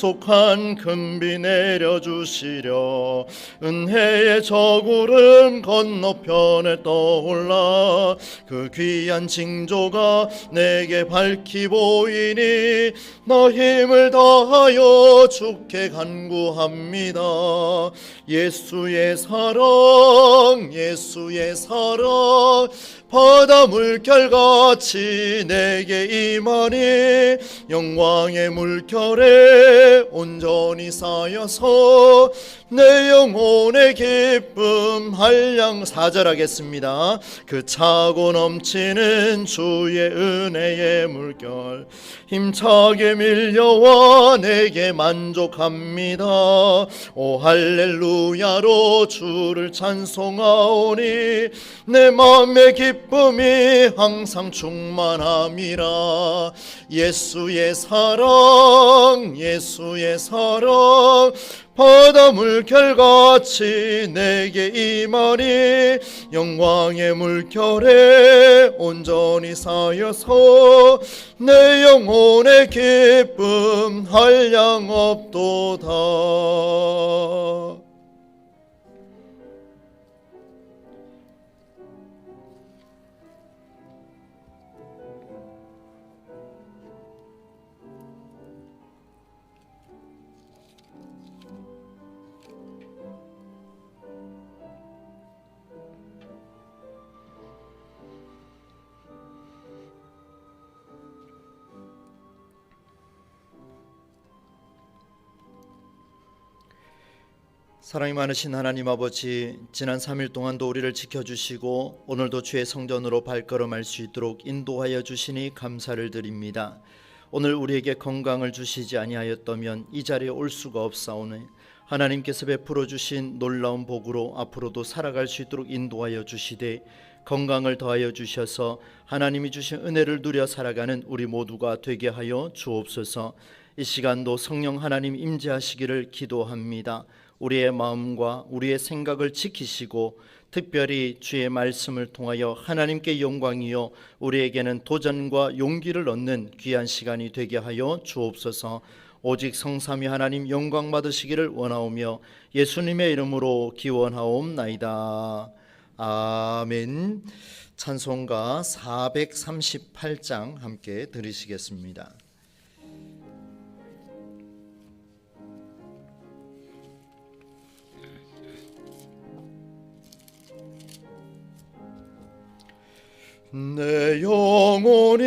속한 금비 내려주시려 은혜의 저구름 건너편에 떠올라 그 귀한 징조가 내게 밝히 보이니 나 힘을 다하여 주께 간구합니다. 예수의 사랑 예수의 사랑 바다 물결같이 내게 임하니 영광의 물결에 온전히 쌓여서 내 영혼의 기쁨 한량 4절 하겠습니다. 그 차고 넘치는 주의 은혜의 물결 힘차게 밀려와 내게 만족합니다. 오 할렐루야로 주를 찬송하오니 내 마음의 기쁨이 항상 충만함이라. 예수의 사랑 예수의 사랑 바다 물결같이 내게 임하니 영광의 물결에 온전히 쌓여서 내 영혼의 기쁨 한량 없도다. 사랑이 많으신 하나님 아버지, 지난 3일 동안도 우리를 지켜주시고 오늘도 주의 성전으로 발걸음할 수 있도록 인도하여 주시니 감사를 드립니다. 오늘 우리에게 건강을 주시지 아니하였다면 이 자리에 올 수가 없사오니 하나님께서 베풀어 주신 놀라운 복으로 앞으로도 살아갈 수 있도록 인도하여 주시되 건강을 더하여 주셔서 하나님이 주신 은혜를 누려 살아가는 우리 모두가 되게 하여 주옵소서. 이 시간도 성령 하나님 임재하시기를 기도합니다. 우리의 마음과 우리의 생각을 지키시고 특별히 주의 말씀을 통하여 하나님께 영광이요 우리에게는 도전과 용기를 얻는 귀한 시간이 되게 하여 주옵소서. 오직 성삼위 하나님 영광 받으시기를 원하오며 예수님의 이름으로 기원하옵나이다. 아멘. 찬송가 438장 함께 들으시겠습니다. 내 영혼이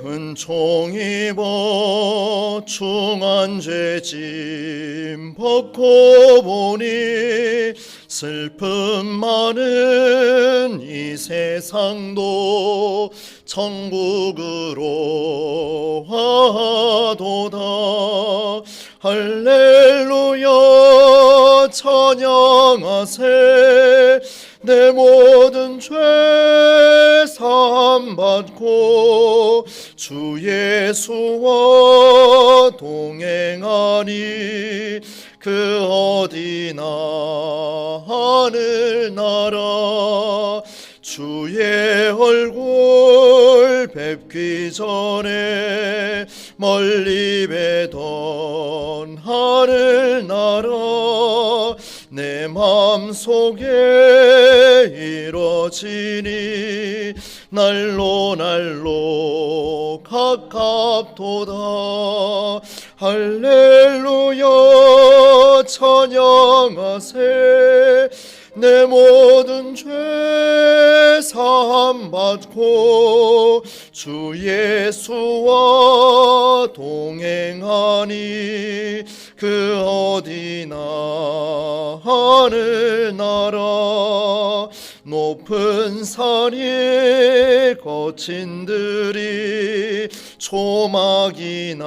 은총 입어 중한 죄짐 벗고 보니 슬픔 많은 이 세상도 천국으로 하도다. 할렐루야 찬양하세. 내 모든 죄 사함 받고 주 예수와 동행하니 그 어디나 하늘나라. 주의 얼굴 뵙기 전에 멀리 뵈던 하늘나라 내 맘속에 이뤄지니 날로 날로 가깝도다. 할렐루야 찬양하세. 내 모든 죄 사함 받고 주 예수와 동행하니 그 어디나 하늘나라. 높은 산이 거친 들이 초막이나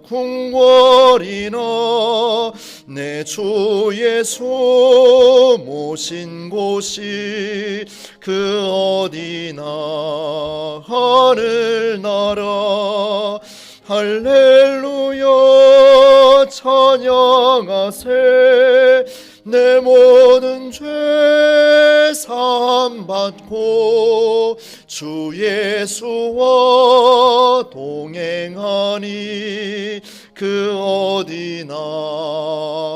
궁궐이나 내 주 예수 모신 곳이 그 어디나 하늘나라. 할렐루야 찬양하세. 내 모든 죄 사함 받고 주 예수와 동행하니 그 어디나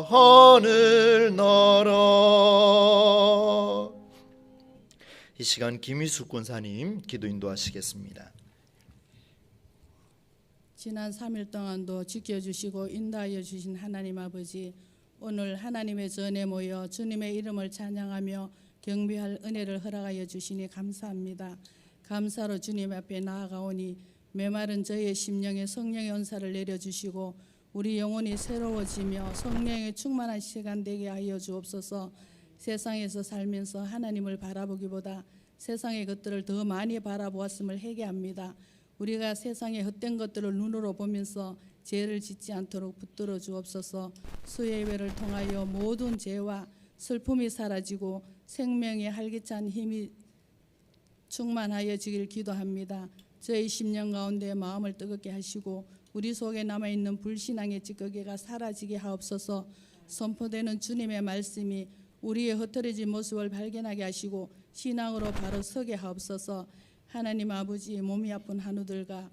하늘나라. 이 시간 김희숙 권사님 기도 인도하시겠습니다. 지난 3일 동안도 지켜주시고 인도하여 주신 하나님 아버지, 오늘 하나님의 전에 모여 주님의 이름을 찬양하며 경배할 은혜를 허락하여 주시니 감사합니다. 감사로 주님 앞에 나아가오니 메마른 저의 심령에 성령의 은사를 내려주시고 우리 영혼이 새로워지며 성령의 충만한 시간 되게 하여 주옵소서. 세상에서 살면서 하나님을 바라보기보다 세상의 것들을 더 많이 바라보았음을 회개합니다. 우리가 세상의 헛된 것들을 눈으로 보면서 죄를 짓지 않도록 붙들어 주옵소서. 수예배를 통하여 모든 죄와 슬픔이 사라지고 생명의 활기찬 힘이 충만하여지길 기도합니다. 저희 심령 가운데 마음을 뜨겁게 하시고 우리 속에 남아있는 불신앙의 찌꺼기가 사라지게 하옵소서. 선포되는 주님의 말씀이 우리의 흩어진 모습을 발견하게 하시고 신앙으로 바로 서게 하옵소서. 하나님 아버지, 몸이 아픈 한우들과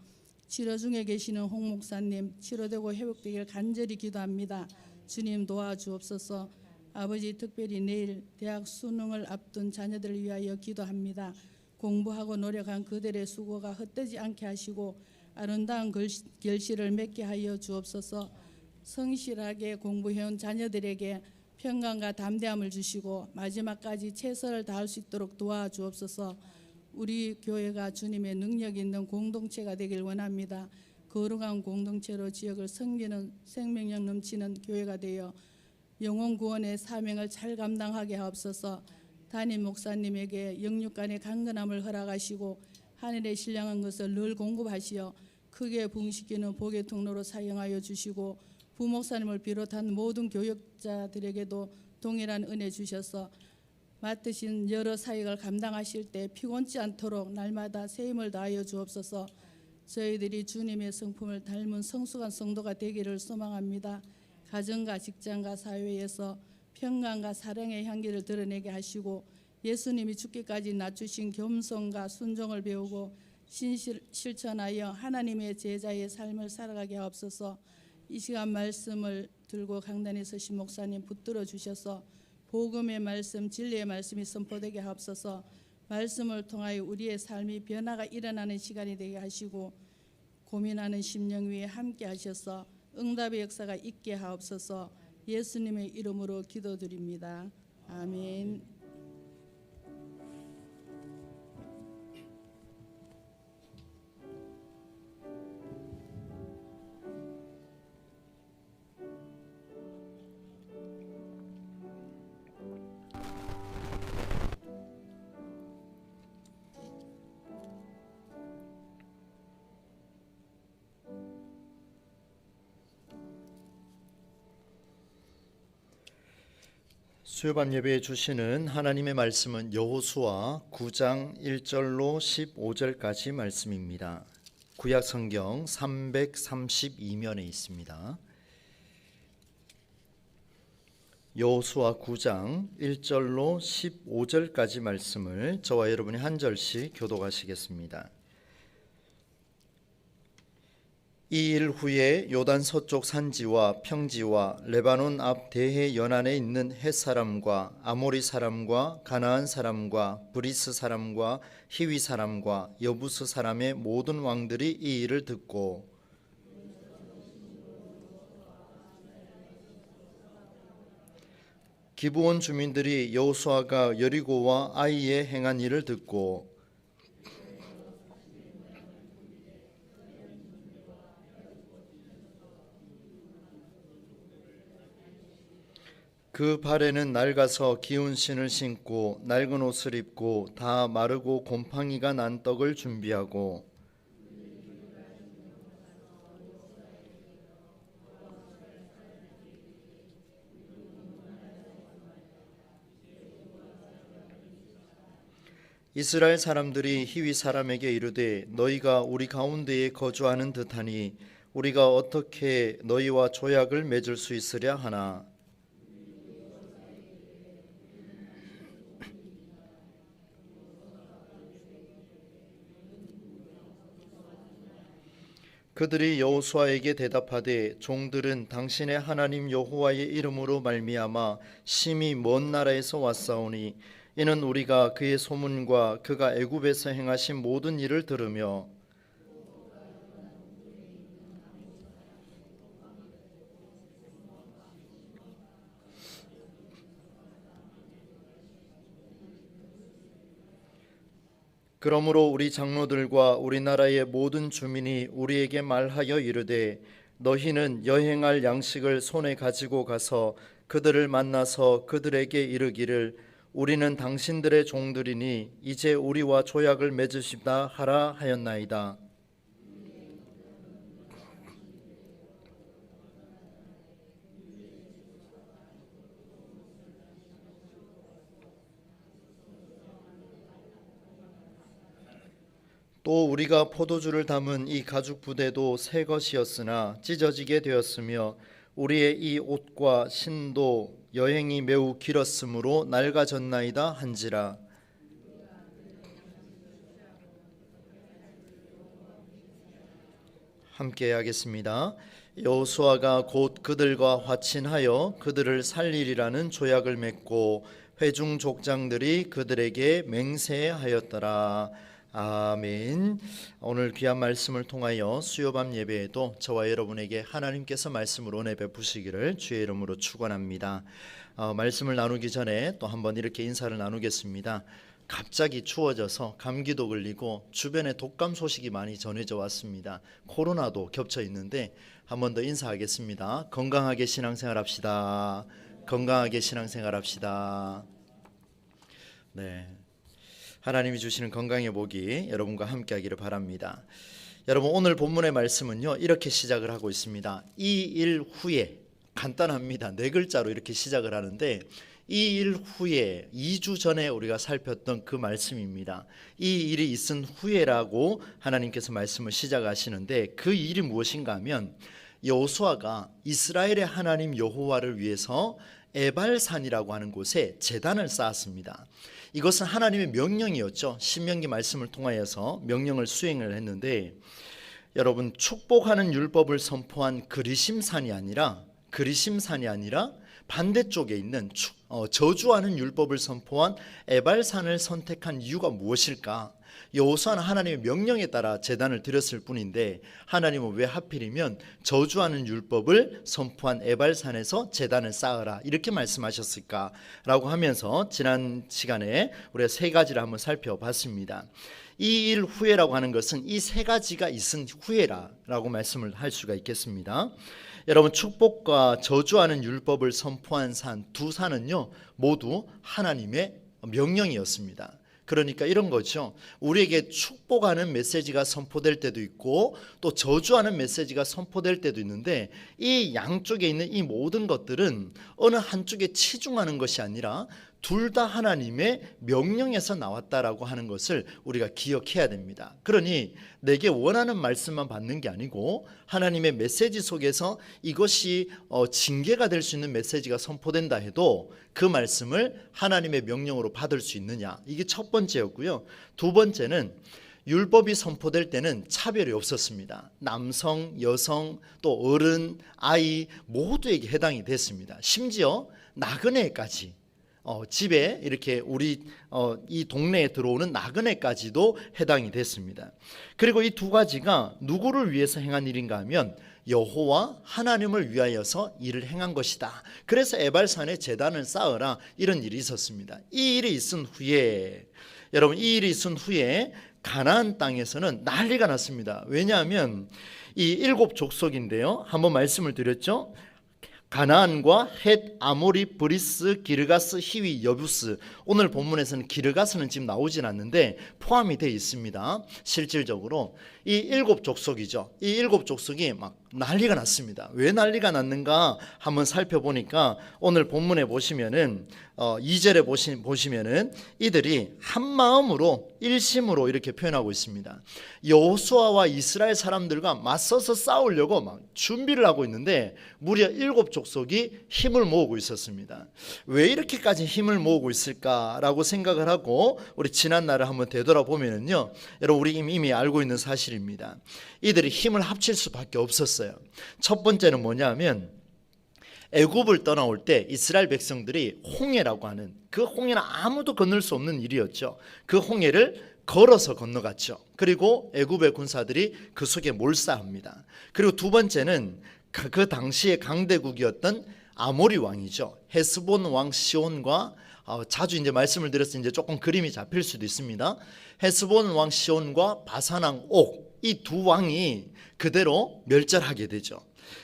치료 중에 계시는 홍 목사님 치료되고 회복되길 간절히 기도합니다. 주님 도와주옵소서. 아버지, 특별히 내일 대학 수능을 앞둔 자녀들을 위하여 기도합니다. 공부하고 노력한 그들의 수고가 헛되지 않게 하시고 아름다운 결실을 맺게 하여 주옵소서. 성실하게 공부해온 자녀들에게 평강과 담대함을 주시고 마지막까지 최선을 다할 수 있도록 도와주옵소서. 우리 교회가 주님의 능력 있는 공동체가 되길 원합니다. 거룩한 공동체로 지역을 섬기는 생명력 넘치는 교회가 되어 영혼 구원의 사명을 잘 감당하게 하옵소서. 담임 목사님에게 영육간의 강건함을 허락하시고 하늘의 신령한 것을 늘 공급하시어 크게 부흥시키는 복의 통로로 사용하여 주시고 부목사님을 비롯한 모든 교역자들에게도 동일한 은혜 주셔서 맡으신 여러 사역을 감당하실 때 피곤치 않도록 날마다 새 힘을 다하여 주옵소서. 저희들이 주님의 성품을 닮은 성숙한 성도가 되기를 소망합니다. 가정과 직장과 사회에서 평강과 사랑의 향기를 드러내게 하시고 예수님이 죽기까지 낮추신 겸손과 순종을 배우고 실천하여 하나님의 제자의 삶을 살아가게 하옵소서. 이 시간 말씀을 들고 강단에 서신 목사님 붙들어 주셔서 복음의 말씀, 진리의 말씀이 선포되게 하옵소서. 말씀을 통하여 우리의 삶이 변화가 일어나는 시간이 되게 하시고 고민하는 심령 위에 함께 하셔서 응답의 역사가 있게 하옵소서. 예수님의 이름으로 기도드립니다. 아멘. 수요밤 예배에 주시는 하나님의 말씀은 여호수아 9장 1절로 15절까지 말씀입니다. 구약 성경 332면에 있습니다. 여호수아 9장 1절로 15절까지 말씀을 저와 여러분이 한 절씩 교독하시겠습니다. 이 일 후에 요단 서쪽 산지와 평지와 레바논 앞 대해 연안에 있는 헷 사람과 아모리 사람과 가나안 사람과 브리스 사람과 히위 사람과 여부스 사람의 모든 왕들이 이 일을 듣고 기브온 주민들이 여호수아가 여리고와 아이에 행한 일을 듣고 그 발에는 낡아서 기운 신을 신고 낡은 옷을 입고 다 마르고 곰팡이가 난 떡을 준비하고 이스라엘 사람들이 히위 사람에게 이르되 너희가 우리 가운데에 거주하는 듯하니 우리가 어떻게 너희와 조약을 맺을 수 있으랴 하나 그들이 여호수아에게 대답하되 종들은 당신의 하나님 여호와의 이름으로 말미암아 심히 먼 나라에서 왔사오니 이는 우리가 그의 소문과 그가 애굽에서 행하신 모든 일을 들으며 그러므로 우리 장로들과 우리나라의 모든 주민이 우리에게 말하여 이르되 너희는 여행할 양식을 손에 가지고 가서 그들을 만나서 그들에게 이르기를 우리는 당신들의 종들이니 이제 우리와 조약을 맺으시다 하라 하였나이다. 또 우리가 포도주를 담은 이 가죽 부대도 새 것이었으나 찢어지게 되었으며 우리의 이 옷과 신도 여행이 매우 길었으므로 낡아졌나이다 한지라. 함께 하겠습니다. 여호수아가 곧 그들과 화친하여 그들을 살리리라는 조약을 맺고 회중 족장들이 그들에게 맹세하였더라. 아멘. 오늘 귀한 말씀을 통하여 수요밤 예배에도 저와 여러분에게 하나님께서 말씀을 은혜 베푸시기를 주의 이름으로 축원합니다. 말씀을 나누기 전에 또 한번 이렇게 인사를 나누겠습니다. 갑자기 추워져서 감기도 걸리고 주변에 독감 소식이 많이 전해져 왔습니다. 코로나도 겹쳐 있는데 한 번 더 인사하겠습니다. 건강하게 신앙생활 합시다. 건강하게 신앙생활 합시다. 네. 하나님이 주시는 건강의 복이 여러분과 함께 하기를 바랍니다. 여러분 오늘 본문의 말씀은요 이렇게 시작을 하고 있습니다. 이 일 후에, 간단합니다. 네 글자로 이렇게 시작을 하는데 이 일 후에 2주 전에 우리가 살폈던 그 말씀입니다. 이 일이 있은 후에라고 하나님께서 말씀을 시작하시는데 그 일이 무엇인가 하면 여호수아가 이스라엘의 하나님 여호와를 위해서 에발산이라고 하는 곳에 제단을 쌓았습니다. 이것은 하나님의 명령이었죠. 신명기 말씀을 통하여서 명령을 수행을 했는데 여러분 축복하는 율법을 선포한 그리심산이 아니라 반대쪽에 있는 저주하는 율법을 선포한 에발산을 선택한 이유가 무엇일까? 여호수아는 하나님의 명령에 따라 제단을 드렸을 뿐인데 하나님은 왜 하필이면 저주하는 율법을 선포한 에발산에서 제단을 쌓으라 이렇게 말씀하셨을까라고 하면서 지난 시간에 우리가 세 가지를 한번 살펴봤습니다. 이 일 후에라고 하는 것은 이 세 가지가 있은 후에라고 말씀을 할 수가 있겠습니다. 여러분 축복과 저주하는 율법을 선포한 산 두 산은요 모두 하나님의 명령이었습니다. 그러니까 이런 거죠. 우리에게 축복하는 메시지가 선포될 때도 있고 또 저주하는 메시지가 선포될 때도 있는데 이 양쪽에 있는 이 모든 것들은 어느 한쪽에 치중하는 것이 아니라 둘 다 하나님의 명령에서 나왔다라고 하는 것을 우리가 기억해야 됩니다. 그러니 내게 원하는 말씀만 받는 게 아니고 하나님의 메시지 속에서 이것이 징계가 될 수 있는 메시지가 선포된다 해도 그 말씀을 하나님의 명령으로 받을 수 있느냐, 이게 첫 번째였고요. 두 번째는 율법이 선포될 때는 차별이 없었습니다. 남성, 여성, 또 어른, 아이 모두에게 해당이 됐습니다. 심지어 나그네까지 집에 이렇게 우리 이 동네에 들어오는 나그네까지도 해당이 됐습니다. 그리고 이 두 가지가 누구를 위해서 행한 일인가 하면 여호와 하나님을 위하여서 일을 행한 것이다. 그래서 에발산에 제단을 쌓으라 이런 일이 있었습니다. 이 일이 있은 후에 여러분 이 일이 있은 후에 가나안 땅에서는 난리가 났습니다. 왜냐하면 이 7 족속인데요. 한번 말씀을 드렸죠. 가나안과 헷, 아모리, 브리스, 기르가스, 히위, 여부스. 오늘 본문에서는 기르가스는 지금 나오진 않는데 포함이 되어 있습니다. 실질적으로 이 7 족속이죠. 이 7 족속이 막 난리가 났습니다. 왜 난리가 났는가 한번 살펴보니까 오늘 본문에 보시면은 2절에 보시면은 이들이 한 마음으로 일심으로 이렇게 표현하고 있습니다. 여호수아와 이스라엘 사람들과 맞서서 싸우려고 막 준비를 하고 있는데 무려 7 족속이 힘을 모으고 있었습니다. 왜 이렇게까지 힘을 모으고 있을까라고 생각을 하고 우리 지난 날을 한번 되돌아보면은요, 여러분 우리 이미 알고 있는 사실입니다. 사실입니다. 이들이 힘을 합칠 수밖에 없었어요. 첫 번째는 뭐냐면 애굽을 떠나올 때 이스라엘 백성들이 홍해라고 하는 그 홍해는 아무도 건널 수 없는 일이었죠. 그 홍해를 걸어서 건너갔죠. 그리고 애굽의 군사들이 그 속에 몰사합니다. 그리고 두 번째는 그 당시의 강대국이었던 아모리 왕이죠. 헤스본 왕 시온과 자주 이제 말씀을 드렸을 때 이제 조금 그림이 잡힐 수도 있습니다. 헤스본 왕 시온과 바산 왕 옥, 이 두 왕이 그대로 멸절하게 되죠.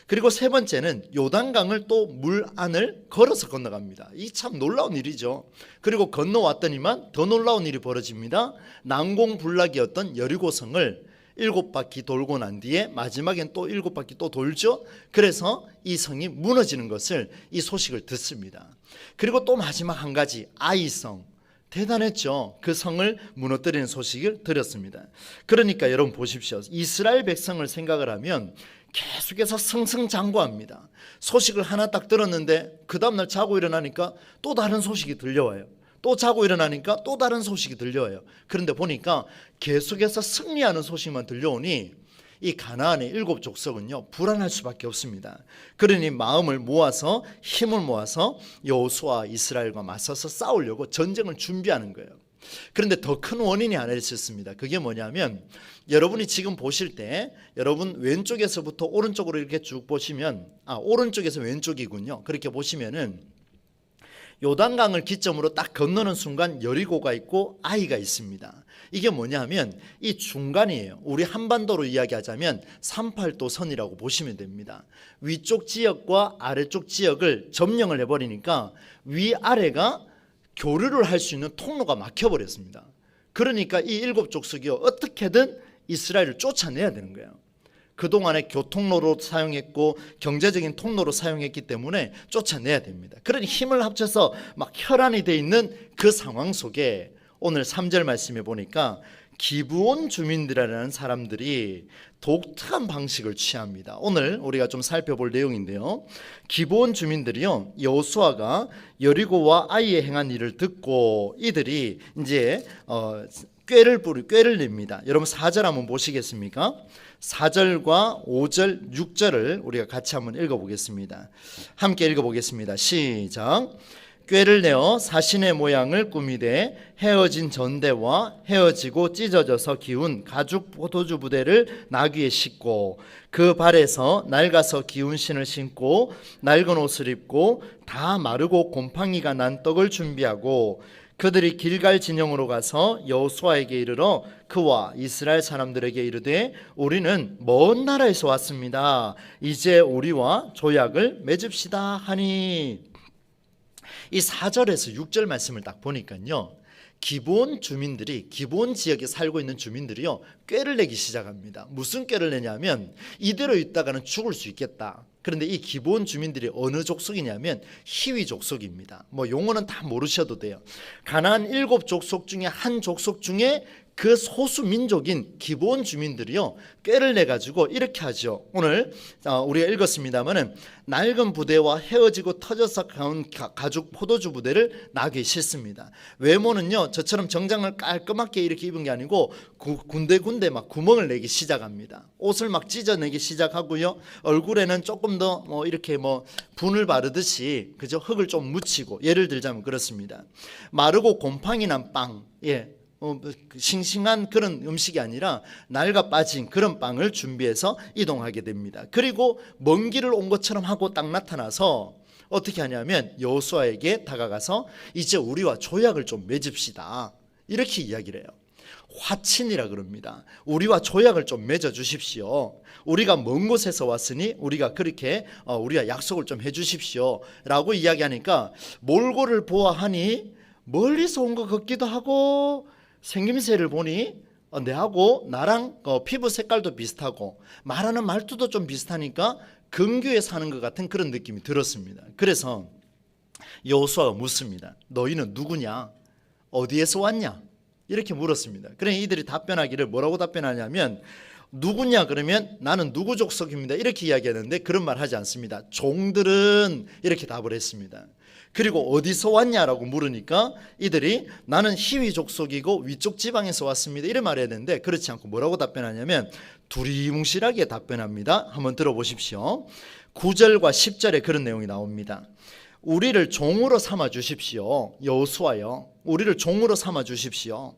그리고 세 번째는 요단강을 또 물 안을 걸어서 건너갑니다. 이 참 놀라운 일이죠. 그리고 건너왔더니만 더 놀라운 일이 벌어집니다. 난공불락이었던 여리고성을 7바퀴 돌고 난 뒤에 마지막엔 또 7바퀴 또 돌죠. 그래서 이 성이 무너지는 것을, 이 소식을 듣습니다. 그리고 또 마지막 한 가지, 아이성, 대단했죠. 그 성을 무너뜨리는 소식을 들었습니다. 그러니까 여러분 보십시오. 이스라엘 백성을 생각을 하면 계속해서 승승장구합니다. 소식을 하나 딱 들었는데 그 다음날 자고 일어나니까 또 다른 소식이 들려와요. 또 자고 일어나니까 또 다른 소식이 들려와요. 그런데 보니까 계속해서 승리하는 소식만 들려오니 이 가나안의 7족속은요 불안할 수밖에 없습니다. 그러니 마음을 모아서, 힘을 모아서 여호수아와 이스라엘과 맞서서 싸우려고 전쟁을 준비하는 거예요. 그런데 더 큰 원인이 하나 있었습니다. 그게 뭐냐면 여러분이 지금 보실 때 여러분 왼쪽에서부터 오른쪽으로 이렇게 쭉 보시면 오른쪽에서 왼쪽이군요. 그렇게 보시면은 요단강을 기점으로 딱 건너는 순간 여리고가 있고 아이가 있습니다. 이게 뭐냐면 이 중간이에요. 우리 한반도로 이야기하자면 38도 선이라고 보시면 됩니다. 위쪽 지역과 아래쪽 지역을 점령을 해버리니까 위아래가 교류를 할 수 있는 통로가 막혀버렸습니다. 그러니까 이 7족속이 어떻게든 이스라엘을 쫓아내야 되는 거예요. 그동안에 교통로로 사용했고 경제적인 통로로 사용했기 때문에 쫓아내야 됩니다. 그러니 힘을 합쳐서 막 혈안이 돼 있는 그 상황 속에 오늘 3절 말씀에 보니까 기브온 주민들이라는 사람들이 독특한 방식을 취합니다. 오늘 우리가 좀 살펴볼 내용인데요. 기브온 주민들이요, 여호수아가 여리고와 아이에 행한 일을 듣고 이들이 이제 꾀를 냅니다. 여러분 4절 한번 보시겠습니까? 4절과 5절, 6절을 우리가 같이 한번 읽어보겠습니다. 함께 읽어보겠습니다. 시작. 꾀를 내어 사신의 모양을 꾸미되 헤어진 전대와 헤어지고 찢어져서 기운 가죽 포도주 부대를 나귀에 싣고 그 발에서 낡아서 기운 신을 신고 낡은 옷을 입고 다 마르고 곰팡이가 난 떡을 준비하고 그들이 길갈 진영으로 가서 여호수아에게 이르러 그와 이스라엘 사람들에게 이르되 우리는 먼 나라에서 왔습니다. 이제 우리와 조약을 맺읍시다 하니. 이 4절에서 6절 말씀을 딱 보니까요, 기본 주민들이, 기본 지역에 살고 있는 주민들이요 꾀를 내기 시작합니다. 무슨 꾀를 내냐면 이대로 있다가는 죽을 수 있겠다. 그런데 이 기본 주민들이 어느 족속이냐면 히위 족속입니다. 뭐 용어는 다 모르셔도 돼요. 가나안 7족속 중에 한 족속 중에 그 소수 민족인 기본 주민들이요 꾀를 내 가지고 이렇게 하죠. 오늘 우리가 읽었습니다마는 낡은 부대와 헤어지고 터져서 가운 가죽 포도주 부대를 나귀에 싣습니다. 외모는요 저처럼 정장을 깔끔하게 이렇게 입은 게 아니고 군데군데 막 구멍을 내기 시작합니다. 옷을 막 찢어내기 시작하고요, 얼굴에는 조금 더 뭐 이렇게 뭐 분을 바르듯이 그저 흙을 좀 묻히고, 예를 들자면 그렇습니다. 마르고 곰팡이 난 빵, 싱싱한 그런 음식이 아니라 낡아 빠진 그런 빵을 준비해서 이동하게 됩니다. 그리고 먼 길을 온 것처럼 하고 딱 나타나서 어떻게 하냐면 여호수아에게 다가가서 이제 우리와 조약을 좀 맺읍시다, 이렇게 이야기를 해요. 화친이라 그럽니다. 우리와 조약을 좀 맺어 주십시오. 우리가 먼 곳에서 왔으니 우리가 그렇게 우리가 약속을 좀 해주십시오 라고 이야기하니까 몰골을 보아하니 멀리서 온 것 같기도 하고 생김새를 보니 내하고 나랑 피부 색깔도 비슷하고 말하는 말투도 좀 비슷하니까 근교에 사는 것 같은 그런 느낌이 들었습니다. 그래서 여호수아가 묻습니다. 너희는 누구냐? 어디에서 왔냐? 이렇게 물었습니다. 그러니 이들이 답변하기를 뭐라고 답변하냐면 누구냐 그러면 나는 누구 족속입니다 이렇게 이야기하는데 그런 말 하지 않습니다. 종들은 이렇게 답을 했습니다. 그리고 어디서 왔냐라고 물으니까 이들이 나는 히위 족속이고 위쪽 지방에서 왔습니다 이런 말을 해야 되는데 그렇지 않고 뭐라고 답변하냐면 두리뭉실하게 답변합니다. 한번 들어보십시오. 9절과 10절에 그런 내용이 나옵니다. 우리를 종으로 삼아 주십시오. 여호수아요, 우리를 종으로 삼아 주십시오.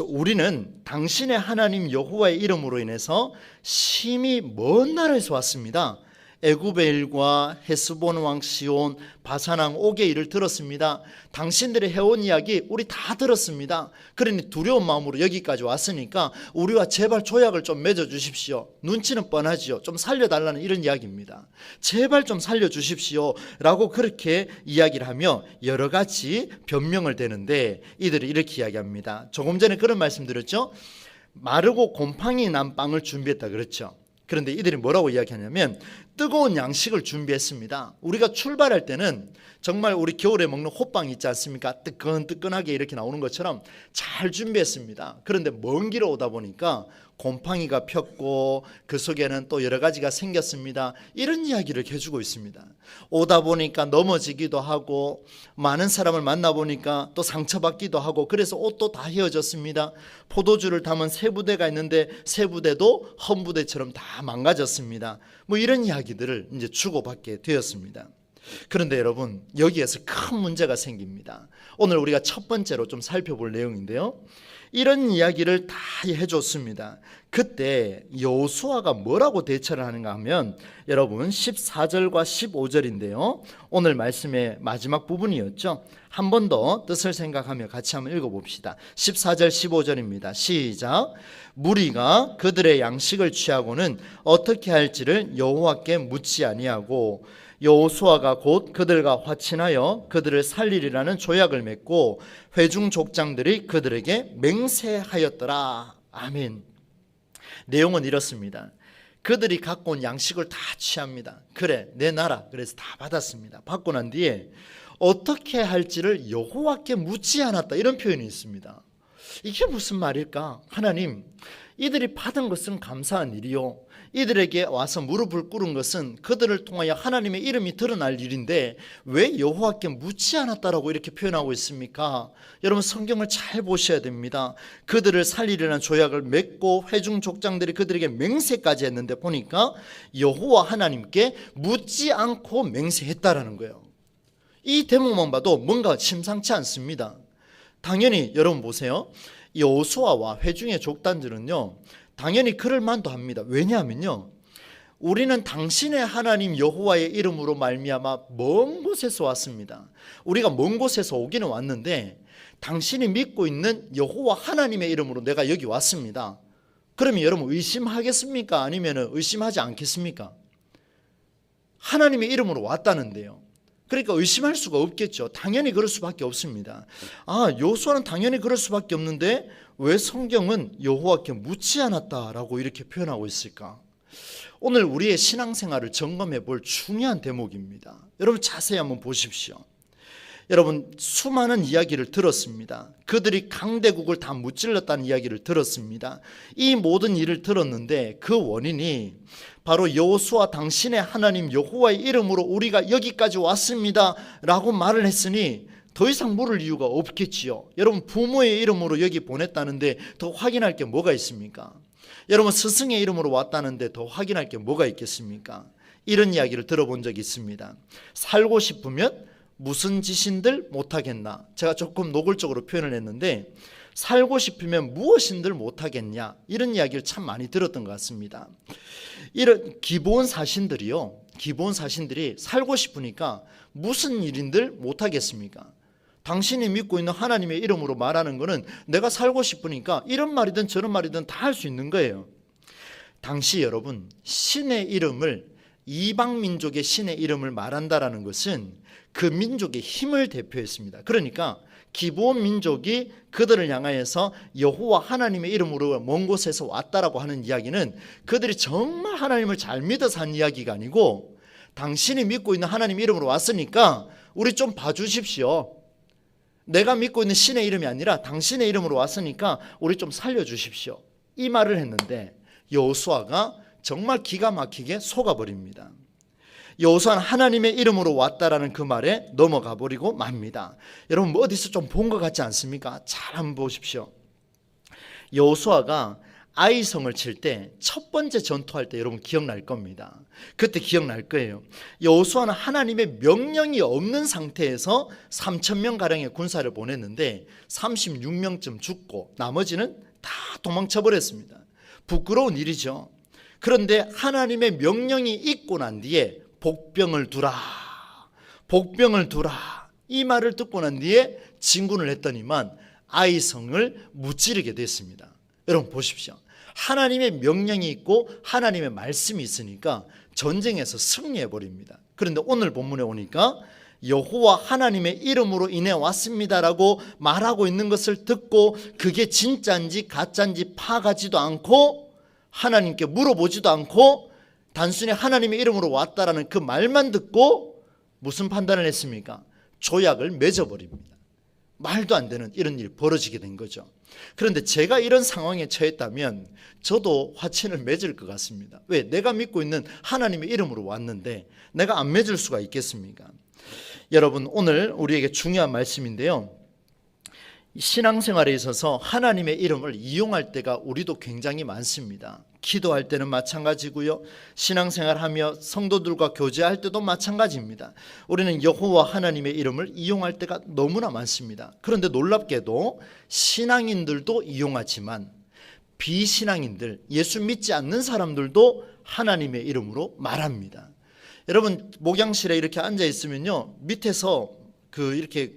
우리는 당신의 하나님 여호와의 이름으로 인해서 심히 먼 나라에서 왔습니다. 애굽의 일과 헤스본 왕 시온, 바산 왕 옥의 일을 들었습니다. 당신들이 해온 이야기 우리 다 들었습니다. 그러니 두려운 마음으로 여기까지 왔으니까 우리와 제발 조약을 좀 맺어 주십시오. 눈치는 뻔하지요. 좀 살려달라는 이런 이야기입니다. 제발 좀 살려주십시오 라고 그렇게 이야기를 하며 여러 가지 변명을 대는데 이들이 이렇게 이야기합니다. 조금 전에 그런 말씀 드렸죠. 마르고 곰팡이 난 빵을 준비했다 그랬죠. 그런데 이들이 뭐라고 이야기하냐면 뜨거운 양식을 준비했습니다. 우리가 출발할 때는 정말 우리 겨울에 먹는 호빵 있지 않습니까? 뜨끈뜨끈하게 이렇게 나오는 것처럼 잘 준비했습니다. 그런데 먼 길을 오다 보니까 곰팡이가 폈고 그 속에는 또 여러 가지가 생겼습니다. 이런 이야기를 해주고 있습니다. 오다 보니까 넘어지기도 하고 많은 사람을 만나보니까 또 상처받기도 하고 그래서 옷도 다 헤어졌습니다. 포도주를 담은 세 부대가 있는데 세 부대도 헌 부대처럼 다 망가졌습니다. 뭐 이런 이야기들을 이제 주고받게 되었습니다. 그런데 여러분 여기에서 큰 문제가 생깁니다. 오늘 우리가 첫 번째로 좀 살펴볼 내용인데요. 이런 이야기를 다 해줬습니다. 그때 여호수아가 뭐라고 대처를 하는가 하면 여러분 14절과 15절인데요. 오늘 말씀의 마지막 부분이었죠. 한 번 더 뜻을 생각하며 같이 한번 읽어봅시다. 14절 15절입니다. 시작. 무리가 그들의 양식을 취하고는 어떻게 할지를 여호와께 묻지 아니하고 여호수아가 곧 그들과 화친하여 그들을 살리리라는 조약을 맺고 회중 족장들이 그들에게 맹세하였더라. 아멘. 내용은 이렇습니다. 그들이 갖고 온 양식을 다 취합니다. 그래 내 나라. 그래서 다 받았습니다. 받고 난 뒤에 어떻게 할지를 여호와께 묻지 않았다 이런 표현이 있습니다. 이게 무슨 말일까? 하나님, 이들이 받은 것은 감사한 일이요, 이들에게 와서 무릎을 꿇은 것은 그들을 통하여 하나님의 이름이 드러날 일인데 왜 여호와께 묻지 않았다라고 이렇게 표현하고 있습니까? 여러분 성경을 잘 보셔야 됩니다. 그들을 살리려는 조약을 맺고 회중 족장들이 그들에게 맹세까지 했는데 보니까 여호와 하나님께 묻지 않고 맹세했다라는 거예요. 이 대목만 봐도 뭔가 심상치 않습니다. 당연히 여러분 보세요. 여호수아와 회중의 족단들은요 당연히 그럴 만도 합니다. 왜냐하면요 우리는 당신의 하나님 여호와의 이름으로 말미암아 먼 곳에서 왔습니다. 우리가 먼 곳에서 오기는 왔는데 당신이 믿고 있는 여호와 하나님의 이름으로 내가 여기 왔습니다. 그러면 여러분 의심하겠습니까? 아니면 의심하지 않겠습니까? 하나님의 이름으로 왔다는데요. 그러니까 의심할 수가 없겠죠. 당연히 그럴 수밖에 없습니다. 여호수아는 당연히 그럴 수밖에 없는데 왜 성경은 여호와께 묻지 않았다라고 이렇게 표현하고 있을까? 오늘 우리의 신앙생활을 점검해 볼 중요한 대목입니다. 여러분 자세히 한번 보십시오. 여러분 수많은 이야기를 들었습니다. 그들이 강대국을 다 무찔렀다는 이야기를 들었습니다. 이 모든 일을 들었는데 그 원인이 바로 여호수아 당신의 하나님 여호와의 이름으로 우리가 여기까지 왔습니다 라고 말을 했으니 더 이상 물을 이유가 없겠지요. 여러분 부모의 이름으로 여기 보냈다는데 더 확인할 게 뭐가 있습니까? 여러분 스승의 이름으로 왔다는데 더 확인할 게 뭐가 있겠습니까? 이런 이야기를 들어본 적이 있습니다. 살고 싶으면 무슨 짓인들 못하겠나? 제가 조금 노골적으로 표현을 했는데 살고 싶으면 무엇인들 못하겠냐? 이런 이야기를 참 많이 들었던 것 같습니다. 이런 기본 사신들이 살고 싶으니까 무슨 일인들 못하겠습니까? 당신이 믿고 있는 하나님의 이름으로 말하는 것은 내가 살고 싶으니까 이런 말이든 저런 말이든 다 할 수 있는 거예요. 당시 여러분 신의 이름을 이방 민족의 신의 이름을 말한다라는 것은 그 민족의 힘을 대표했습니다. 그러니까 기본 민족이 그들을 향하여서 여호와 하나님의 이름으로 먼 곳에서 왔다라고 하는 이야기는 그들이 정말 하나님을 잘 믿어서 한 이야기가 아니고 당신이 믿고 있는 하나님 이름으로 왔으니까 우리 좀 봐주십시오. 내가 믿고 있는 신의 이름이 아니라 당신의 이름으로 왔으니까 우리 좀 살려주십시오. 이 말을 했는데 여호수아가 정말 기가 막히게 속아버립니다. 여호수아는 하나님의 이름으로 왔다라는 그 말에 넘어가 버리고 맙니다. 여러분 뭐 어디서 좀 본 것 같지 않습니까? 잘 한번 보십시오. 여호수아가 아이성을 칠 때 첫 번째 전투할 때 여러분 기억날 겁니다. 그때 기억날 거예요. 여호수아는 하나님의 명령이 없는 상태에서 3,000명 가량의 군사를 보냈는데 36명쯤 죽고 나머지는 다 도망쳐 버렸습니다. 부끄러운 일이죠. 그런데 하나님의 명령이 있고 난 뒤에 복병을 두라, 복병을 두라 이 말을 듣고 난 뒤에 진군을 했더니만 아이성을 무찌르게 됐습니다. 여러분 보십시오. 하나님의 명령이 있고 하나님의 말씀이 있으니까 전쟁에서 승리해 버립니다. 그런데 오늘 본문에 오니까 여호와 하나님의 이름으로 인해 왔습니다라고 말하고 있는 것을 듣고 그게 진짜인지 가짜인지 파가지도 않고 하나님께 물어보지도 않고 단순히 하나님의 이름으로 왔다라는 그 말만 듣고 무슨 판단을 했습니까? 조약을 맺어버립니다. 말도 안 되는 이런 일이 벌어지게 된 거죠. 그런데 제가 이런 상황에 처했다면 저도 화친을 맺을 것 같습니다. 왜? 내가 믿고 있는 하나님의 이름으로 왔는데 내가 안 맺을 수가 있겠습니까? 여러분 오늘 우리에게 중요한 말씀인데요. 신앙생활에 있어서 하나님의 이름을 이용할 때가 우리도 굉장히 많습니다. 기도할 때는 마찬가지고요. 신앙생활하며 성도들과 교제할 때도 마찬가지입니다. 우리는 여호와 하나님의 이름을 이용할 때가 너무나 많습니다. 그런데 놀랍게도 신앙인들도 이용하지만 비신앙인들, 예수 믿지 않는 사람들도 하나님의 이름으로 말합니다. 여러분 목양실에 이렇게 앉아 있으면요, 밑에서 이렇게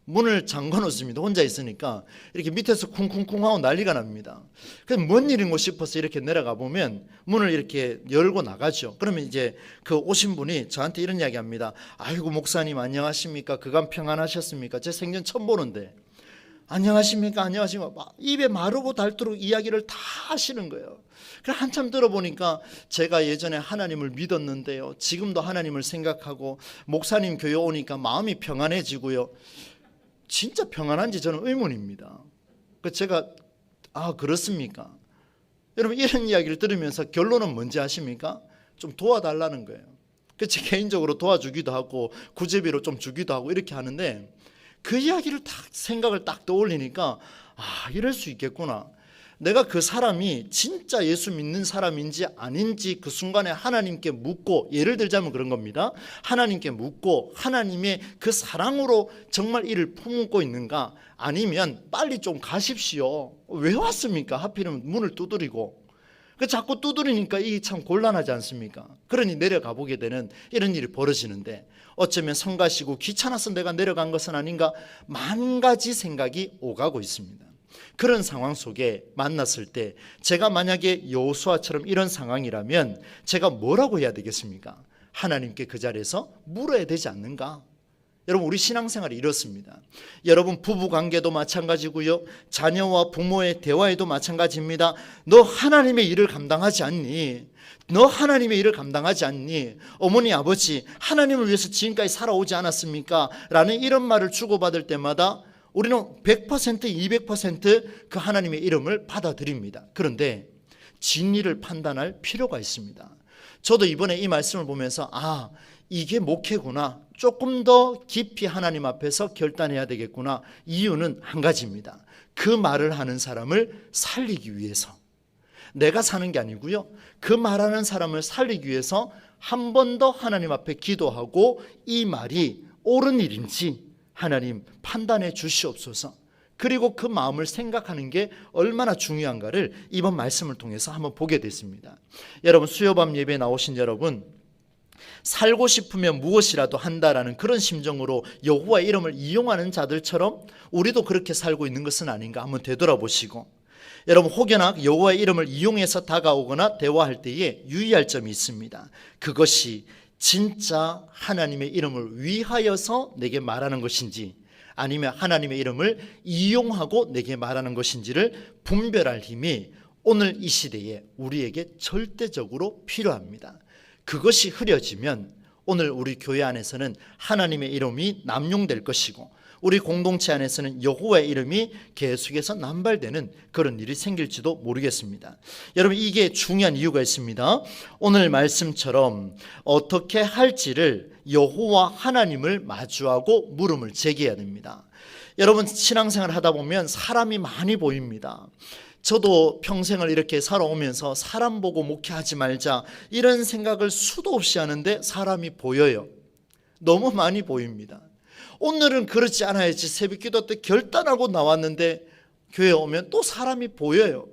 문을 잠궈 놓습니다. 혼자 있으니까 이렇게 밑에서 쿵쿵쿵 하고 난리가 납니다. 그래서 뭔 일인고 싶어서 이렇게 내려가 보면 문을 이렇게 열고 나가죠. 그러면 이제 그 오신 분이 저한테 이런 이야기 합니다. 아이고 목사님 안녕하십니까? 그간 평안하셨습니까? 제 생전 처음 보는데 안녕하십니까? 안녕하십니까? 입에 마르고 닳도록 이야기를 다 하시는 거예요. 그래서 한참 들어보니까 제가 예전에 하나님을 믿었는데요, 지금도 하나님을 생각하고 목사님 교회 오니까 마음이 평안해지고요. 진짜 평안한지 저는 의문입니다. 제가 그렇습니까? 여러분 이런 이야기를 들으면서 결론은 뭔지 아십니까? 좀 도와달라는 거예요. 제 개인적으로 도와주기도 하고 구제비로 좀 주기도 하고 이렇게 하는데 그 이야기를 생각을 딱 떠올리니까 이럴 수 있겠구나. 내가 그 사람이 진짜 예수 믿는 사람인지 아닌지 그 순간에 하나님께 묻고, 예를 들자면 그런 겁니다. 하나님께 묻고 하나님의 그 사랑으로 정말 이를 품고 있는가, 아니면 빨리 좀 가십시오. 왜 왔습니까? 하필이면 문을 두드리고. 자꾸 두드리니까 이게 참 곤란하지 않습니까? 그러니 내려가 보게 되는 이런 일이 벌어지는데 어쩌면 성가시고 귀찮아서 내가 내려간 것은 아닌가, 만 가지 생각이 오가고 있습니다. 그런 상황 속에 만났을 때 제가 만약에 여호수아처럼 이런 상황이라면 제가 뭐라고 해야 되겠습니까? 하나님께 그 자리에서 물어야 되지 않는가? 여러분 우리 신앙생활이 이렇습니다. 여러분 부부관계도 마찬가지고요, 자녀와 부모의 대화에도 마찬가지입니다. 너 하나님의 일을 감당하지 않니? 너 하나님의 일을 감당하지 않니? 어머니 아버지 하나님을 위해서 지금까지 살아오지 않았습니까? 라는 이런 말을 주고받을 때마다 우리는 100%, 200% 그 하나님의 이름을 받아들입니다. 그런데 진리를 판단할 필요가 있습니다. 저도 이번에 이 말씀을 보면서 이게 목회구나, 조금 더 깊이 하나님 앞에서 결단해야 되겠구나. 이유는 한 가지입니다. 그 말을 하는 사람을 살리기 위해서, 내가 사는 게 아니고요, 그 말하는 사람을 살리기 위해서 한 번 더 하나님 앞에 기도하고 이 말이 옳은 일인지 하나님 판단해 주시옵소서. 그리고 그 마음을 생각하는 게 얼마나 중요한가를 이번 말씀을 통해서 한번 보게 됐습니다. 여러분 수요밤 예배에 나오신 여러분, 살고 싶으면 무엇이라도 한다라는 그런 심정으로 여호와의 이름을 이용하는 자들처럼 우리도 그렇게 살고 있는 것은 아닌가 한번 되돌아보시고, 여러분 혹여나 여호와의 이름을 이용해서 다가오거나 대화할 때에 유의할 점이 있습니다. 그것이 진짜 하나님의 이름을 위하여서 내게 말하는 것인지 아니면 하나님의 이름을 이용하고 내게 말하는 것인지를 분별할 힘이 오늘 이 시대에 우리에게 절대적으로 필요합니다. 그것이 흐려지면 오늘 우리 교회 안에서는 하나님의 이름이 남용될 것이고 우리 공동체 안에서는 여호와의 이름이 계속해서 남발되는 그런 일이 생길지도 모르겠습니다. 여러분, 이게 중요한 이유가 있습니다. 오늘 말씀처럼 어떻게 할지를 여호와 하나님을 마주하고 물음을 제기해야 됩니다. 여러분, 신앙생활 하다 보면 사람이 많이 보입니다. 저도 평생을 이렇게 살아오면서 사람 보고 목회하지 말자 이런 생각을 수도 없이 하는데 사람이 보여요. 너무 많이 보입니다. 오늘은 그렇지 않아야지 새벽기도 때 결단하고 나왔는데 교회 오면 또 사람이 보여요.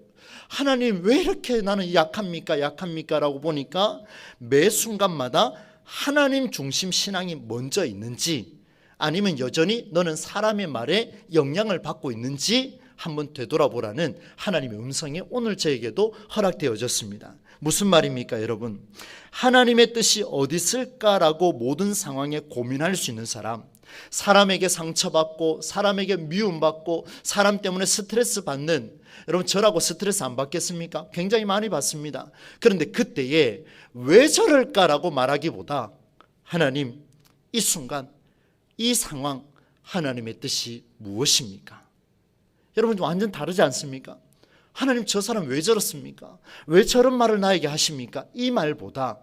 하나님 왜 이렇게 나는 약합니까 라고 보니까 매 순간마다 하나님 중심 신앙이 먼저 있는지, 아니면 여전히 너는 사람의 말에 영향을 받고 있는지 한번 되돌아보라는 하나님의 음성이 오늘 저에게도 허락되어졌습니다. 무슨 말입니까, 여러분? 하나님의 뜻이 어디 있을까라고 모든 상황에 고민할 수 있는 사람, 사람에게 상처받고 사람에게 미움받고 사람 때문에 스트레스 받는, 여러분 저라고 스트레스 안 받겠습니까? 굉장히 많이 받습니다. 그런데 그때에 왜 저럴까라고 말하기보다 하나님, 이 순간 이 상황 하나님의 뜻이 무엇입니까? 여러분 완전 다르지 않습니까? 하나님, 저 사람 왜 저렇습니까? 왜 저런 말을 나에게 하십니까? 이 말보다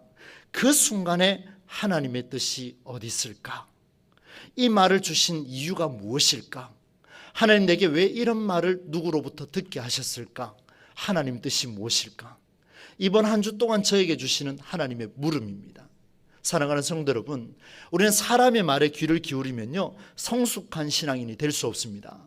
그 순간에 하나님의 뜻이 어디 있을까? 이 말을 주신 이유가 무엇일까? 하나님, 내게 왜 이런 말을 누구로부터 듣게 하셨을까? 하나님 뜻이 무엇일까? 이번 한 주 동안 저에게 주시는 하나님의 물음입니다. 사랑하는 성도 여러분, 우리는 사람의 말에 귀를 기울이면요 성숙한 신앙인이 될 수 없습니다.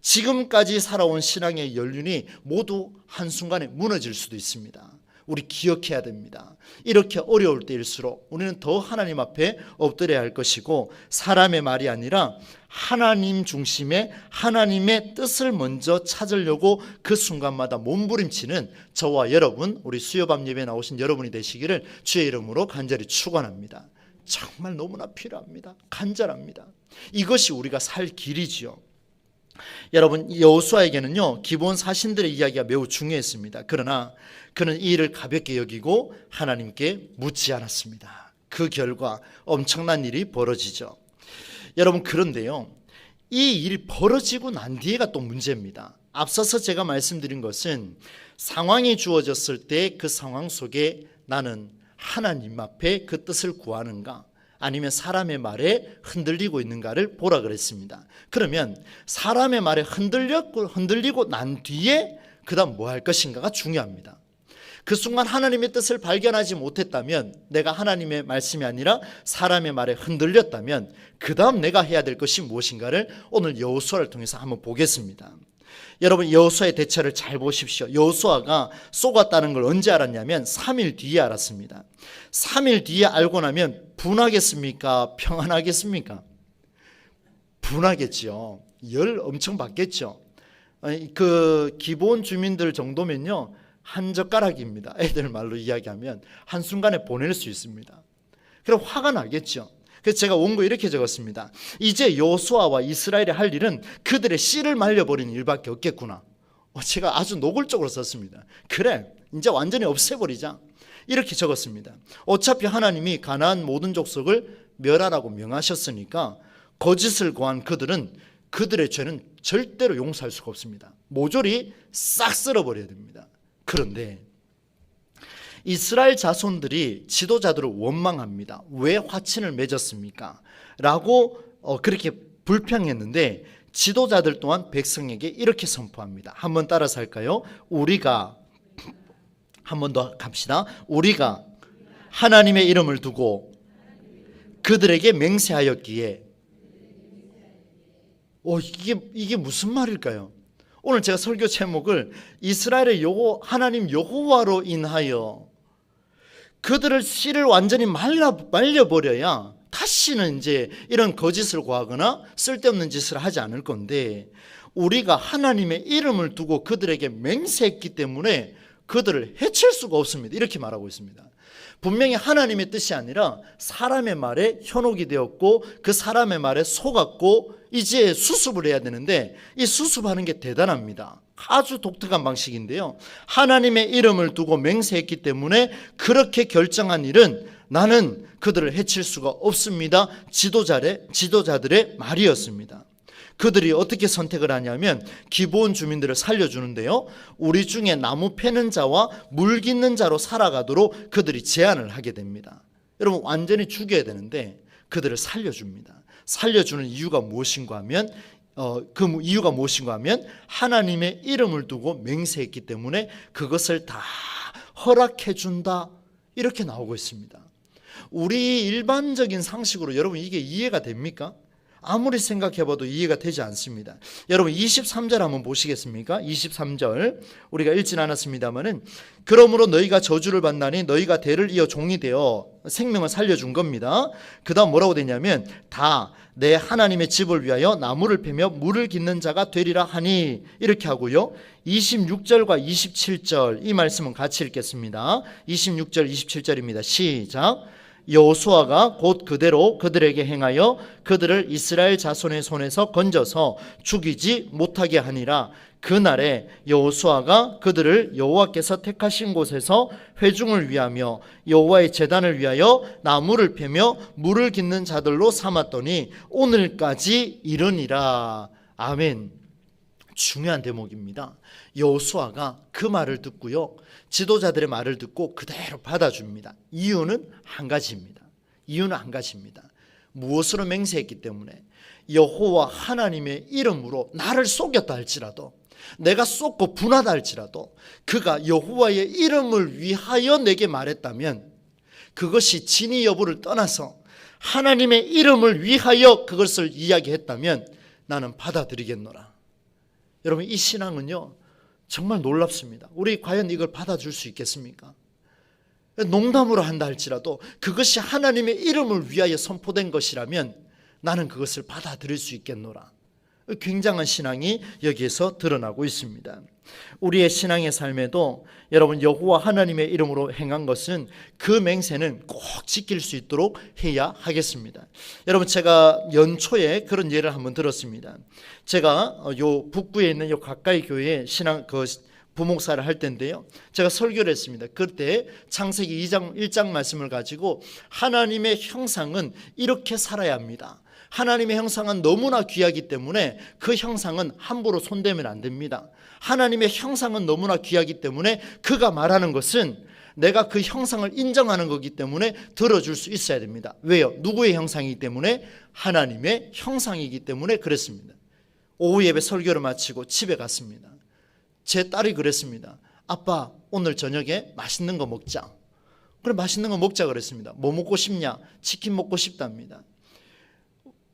지금까지 살아온 신앙의 연륜이 모두 한순간에 무너질 수도 있습니다. 우리 기억해야 됩니다. 이렇게 어려울 때일수록 우리는 더 하나님 앞에 엎드려야 할 것이고, 사람의 말이 아니라 하나님 중심의 하나님의 뜻을 먼저 찾으려고 그 순간마다 몸부림치는 저와 여러분, 우리 수요밤 예배에 나오신 여러분이 되시기를 주의 이름으로 간절히 축원합니다. 정말 너무나 필요합니다. 간절합니다. 이것이 우리가 살 길이지요. 여러분, 여호수아에게는요 기본 사신들의 이야기가 매우 중요했습니다. 그러나 그는 이 일을 가볍게 여기고 하나님께 묻지 않았습니다. 그 결과 엄청난 일이 벌어지죠. 여러분, 그런데요 이 일이 벌어지고 난 뒤에가 또 문제입니다. 앞서서 제가 말씀드린 것은 상황이 주어졌을 때 그 상황 속에 나는 하나님 앞에 그 뜻을 구하는가, 아니면 사람의 말에 흔들리고 있는가를 보라 그랬습니다. 그러면 사람의 말에 흔들리고 난 뒤에 그 다음 뭐 할 것인가가 중요합니다. 그 순간 하나님의 뜻을 발견하지 못했다면, 내가 하나님의 말씀이 아니라 사람의 말에 흔들렸다면 그 다음 내가 해야 될 것이 무엇인가를 오늘 여호수아를 통해서 한번 보겠습니다. 여러분, 여호수아의 대처를 잘 보십시오. 여호수아가 속았다는 걸 언제 알았냐면 3일 뒤에 알았습니다. 3일 뒤에 알고 나면 분하겠습니까? 평안하겠습니까? 분하겠죠. 열 엄청 받겠죠. 그 기본 주민들 정도면요 한 젓가락입니다. 애들 말로 이야기하면 한순간에 보낼 수 있습니다. 그럼 화가 나겠죠. 그래서 제가 원고에 이렇게 적었습니다. 이제 여호수아와 이스라엘이 할 일은 그들의 씨를 말려버리는 일밖에 없겠구나. 제가 아주 노골적으로 썼습니다. 그래, 이제 완전히 없애버리자, 이렇게 적었습니다. 어차피 하나님이 가나안 모든 족속을 멸하라고 명하셨으니까 거짓을 고한 그들은 그들의 죄는 절대로 용서할 수가 없습니다. 모조리 싹 쓸어버려야 됩니다. 그런데 이스라엘 자손들이 지도자들을 원망합니다. 왜 화친을 맺었습니까? 라고 그렇게 불평했는데, 지도자들 또한 백성에게 이렇게 선포합니다. 한번 따라서 할까요? 우리가, 한 번 더 갑시다. 우리가 하나님의 이름을 두고 그들에게 맹세하였기에. 이게 무슨 말일까요? 오늘 제가 설교 제목을 이스라엘의 하나님 여호와로 인하여, 그들을 씨를 완전히 말려버려야 다시는 이제 이런 거짓을 구하거나 쓸데없는 짓을 하지 않을 건데, 우리가 하나님의 이름을 두고 그들에게 맹세했기 때문에 그들을 해칠 수가 없습니다. 이렇게 말하고 있습니다. 분명히 하나님의 뜻이 아니라 사람의 말에 현혹이 되었고 그 사람의 말에 속았고 이제 수습을 해야 되는데, 이 수습하는 게 대단합니다. 아주 독특한 방식인데요, 하나님의 이름을 두고 맹세했기 때문에 그렇게 결정한 일은 나는 그들을 해칠 수가 없습니다. 지도자들의 말이었습니다. 그들이 어떻게 선택을 하냐면 기브온 주민들을 살려주는데요, 우리 중에 나무 패는 자와 물 깃는 자로 살아가도록 그들이 제안을 하게 됩니다. 여러분, 완전히 죽여야 되는데 그들을 살려줍니다. 살려주는 이유가 무엇인가 하면 그 이유가 무엇인가 하면 하나님의 이름을 두고 맹세했기 때문에 그것을 다 허락해 준다, 이렇게 나오고 있습니다. 우리 일반적인 상식으로 여러분 이게 이해가 됩니까? 아무리 생각해봐도 이해가 되지 않습니다. 여러분 23절 한번 보시겠습니까? 23절 우리가 읽진 않았습니다마는, 그러므로 너희가 저주를 받나니 너희가 대를 이어 종이 되어 생명을 살려준 겁니다. 그 다음 뭐라고 되냐면 다 내 하나님의 집을 위하여 나무를 패며 물을 깃는 자가 되리라 하니, 이렇게 하고요. 26절과 27절 이 말씀은 같이 읽겠습니다. 26절 27절입니다. 시작. 여호수아가 곧 그대로 그들에게 행하여 그들을 이스라엘 자손의 손에서 건져서 죽이지 못하게 하니라. 그날에 여호수아가 그들을 여호와께서 택하신 곳에서 회중을 위하며 여호와의 제단을 위하여 나무를 패며 물을 깃는 자들로 삼았더니 오늘까지 이르니라. 아멘. 중요한 대목입니다. 여호수아가 그 말을 듣고요, 지도자들의 말을 듣고 그대로 받아줍니다. 이유는 한 가지입니다. 무엇으로 맹세했기 때문에? 여호와 하나님의 이름으로 나를 속였다 할지라도, 내가 쏟고 분하다 할지라도 그가 여호와의 이름을 위하여 내게 말했다면, 그것이 진위 여부를 떠나서 하나님의 이름을 위하여 그것을 이야기했다면 나는 받아들이겠노라. 여러분, 이 신앙은요 정말 놀랍습니다. 우리 과연 이걸 받아줄 수 있겠습니까? 농담으로 한다 할지라도 그것이 하나님의 이름을 위하여 선포된 것이라면 나는 그것을 받아들일 수 있겠노라. 굉장한 신앙이 여기에서 드러나고 있습니다. 우리의 신앙의 삶에도 여러분 여호와 하나님의 이름으로 행한 것은 그 맹세는 꼭 지킬 수 있도록 해야 하겠습니다. 여러분, 제가 연초에 그런 예를 한번 들었습니다. 제가 요 북부에 있는 요 가까이 교회에 신앙 부목사를 할 때인데요, 제가 설교를 했습니다. 그때 창세기 2장 1장 말씀을 가지고 하나님의 형상은 이렇게 살아야 합니다. 하나님의 형상은 너무나 귀하기 때문에 그 형상은 함부로 손대면 안 됩니다. 하나님의 형상은 너무나 귀하기 때문에 그가 말하는 것은 내가 그 형상을 인정하는 거기 때문에 들어줄 수 있어야 됩니다. 왜요? 누구의 형상이기 때문에? 하나님의 형상이기 때문에 그랬습니다. 오후 예배 설교를 마치고 집에 갔습니다. 제 딸이 그랬습니다. 아빠, 오늘 저녁에 맛있는 거 먹자. 그래, 맛있는 거 먹자 그랬습니다. 뭐 먹고 싶냐? 치킨 먹고 싶답니다.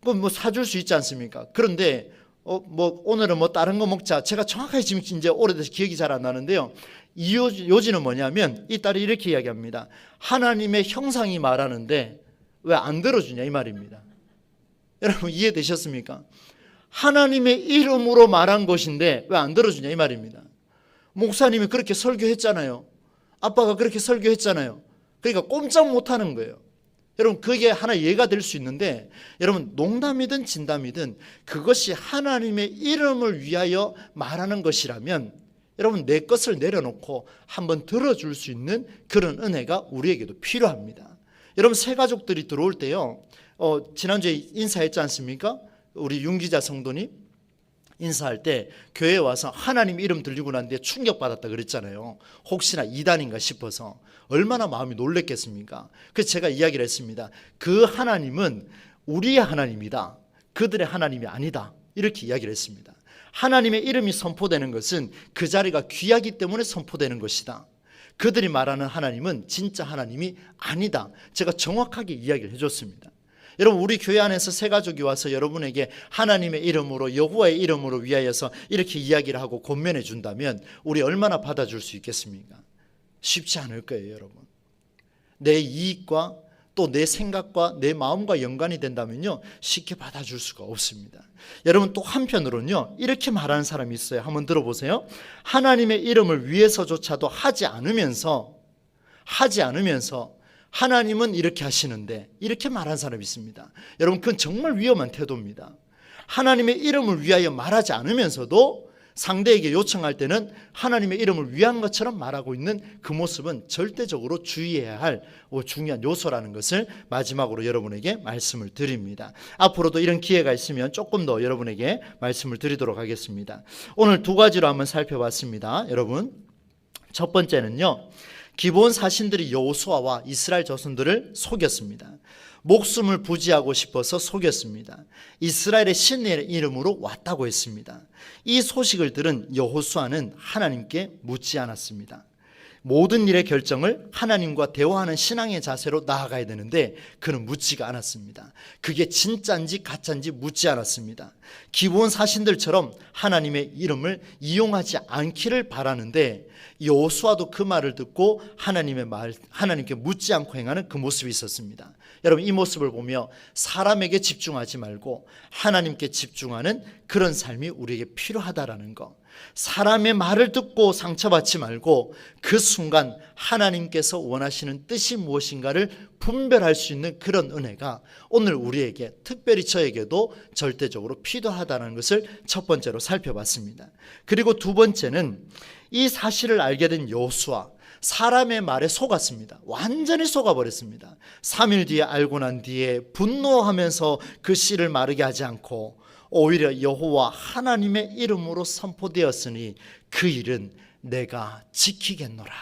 뭐 사줄 수 있지 않습니까? 그런데 오늘은 뭐 다른 거 먹자. 제가 정확하게 지금 이제 오래돼서 기억이 잘 안 나는데요, 이 요지는 뭐냐면 이 딸이 이렇게 이야기합니다. 하나님의 형상이 말하는데 왜 안 들어주냐, 이 말입니다. 여러분, 이해되셨습니까? 하나님의 이름으로 말한 것인데 왜 안 들어주냐, 이 말입니다. 목사님이 그렇게 설교했잖아요. 아빠가 그렇게 설교했잖아요. 그러니까 꼼짝 못하는 거예요. 여러분, 그게 하나 예가 될 수 있는데, 여러분 농담이든 진담이든 그것이 하나님의 이름을 위하여 말하는 것이라면 여러분 내 것을 내려놓고 한번 들어줄 수 있는 그런 은혜가 우리에게도 필요합니다. 여러분, 새 가족들이 들어올 때요, 지난주에 인사했지 않습니까? 우리 윤기자 성도님 인사할 때 교회에 와서 하나님 이름 들리고 난 뒤에 충격받았다 그랬잖아요. 혹시나 이단인가 싶어서 얼마나 마음이 놀랬겠습니까? 그래서 제가 이야기를 했습니다. 그 하나님은 우리의 하나님이다, 그들의 하나님이 아니다, 이렇게 이야기를 했습니다. 하나님의 이름이 선포되는 것은 그 자리가 귀하기 때문에 선포되는 것이다. 그들이 말하는 하나님은 진짜 하나님이 아니다. 제가 정확하게 이야기를 해줬습니다. 여러분, 우리 교회 안에서 새 가족이 와서 여러분에게 하나님의 이름으로, 여호와의 이름으로 위하여서 이렇게 이야기를 하고 권면해 준다면 우리 얼마나 받아줄 수 있겠습니까? 쉽지 않을 거예요. 여러분, 내 이익과 또 내 생각과 내 마음과 연관이 된다면요 쉽게 받아줄 수가 없습니다. 여러분, 또 한편으로는요 이렇게 말하는 사람이 있어요. 한번 들어보세요. 하나님의 이름을 위해서조차도 하지 않으면서 하나님은 이렇게 하시는데, 이렇게 말하는 사람이 있습니다. 여러분, 그건 정말 위험한 태도입니다. 하나님의 이름을 위하여 말하지 않으면서도 상대에게 요청할 때는 하나님의 이름을 위한 것처럼 말하고 있는 그 모습은 절대적으로 주의해야 할 중요한 요소라는 것을 마지막으로 여러분에게 말씀을 드립니다. 앞으로도 이런 기회가 있으면 조금 더 여러분에게 말씀을 드리도록 하겠습니다. 오늘 두 가지로 한번 살펴봤습니다. 여러분, 첫 번째는요, 기브온 사신들이 여호수아와 이스라엘 자손들을 속였습니다. 목숨을 부지하고 싶어서 속였습니다. 이스라엘의 신의 이름으로 왔다고 했습니다. 이 소식을 들은 여호수아는 하나님께 묻지 않았습니다. 모든 일의 결정을 하나님과 대화하는 신앙의 자세로 나아가야 되는데 그는 묻지가 않았습니다. 그게 진짜인지 가짜인지 묻지 않았습니다. 기브온 사신들처럼 하나님의 이름을 이용하지 않기를 바라는데 여호수아도 그 말을 듣고 하나님께 묻지 않고 행하는 그 모습이 있었습니다. 여러분, 이 모습을 보며 사람에게 집중하지 말고 하나님께 집중하는 그런 삶이 우리에게 필요하다라는 것, 사람의 말을 듣고 상처받지 말고 그 순간 하나님께서 원하시는 뜻이 무엇인가를 분별할 수 있는 그런 은혜가 오늘 우리에게, 특별히 저에게도 절대적으로 필요하다는 것을 첫 번째로 살펴봤습니다. 그리고 두 번째는 이 사실을 알게 된 여호수아, 사람의 말에 속았습니다. 완전히 속아버렸습니다. 3일 뒤에 알고 난 뒤에 분노하면서 그 씨를 마르게 하지 않고 오히려 여호와 하나님의 이름으로 선포되었으니 그 일은 내가 지키겠노라,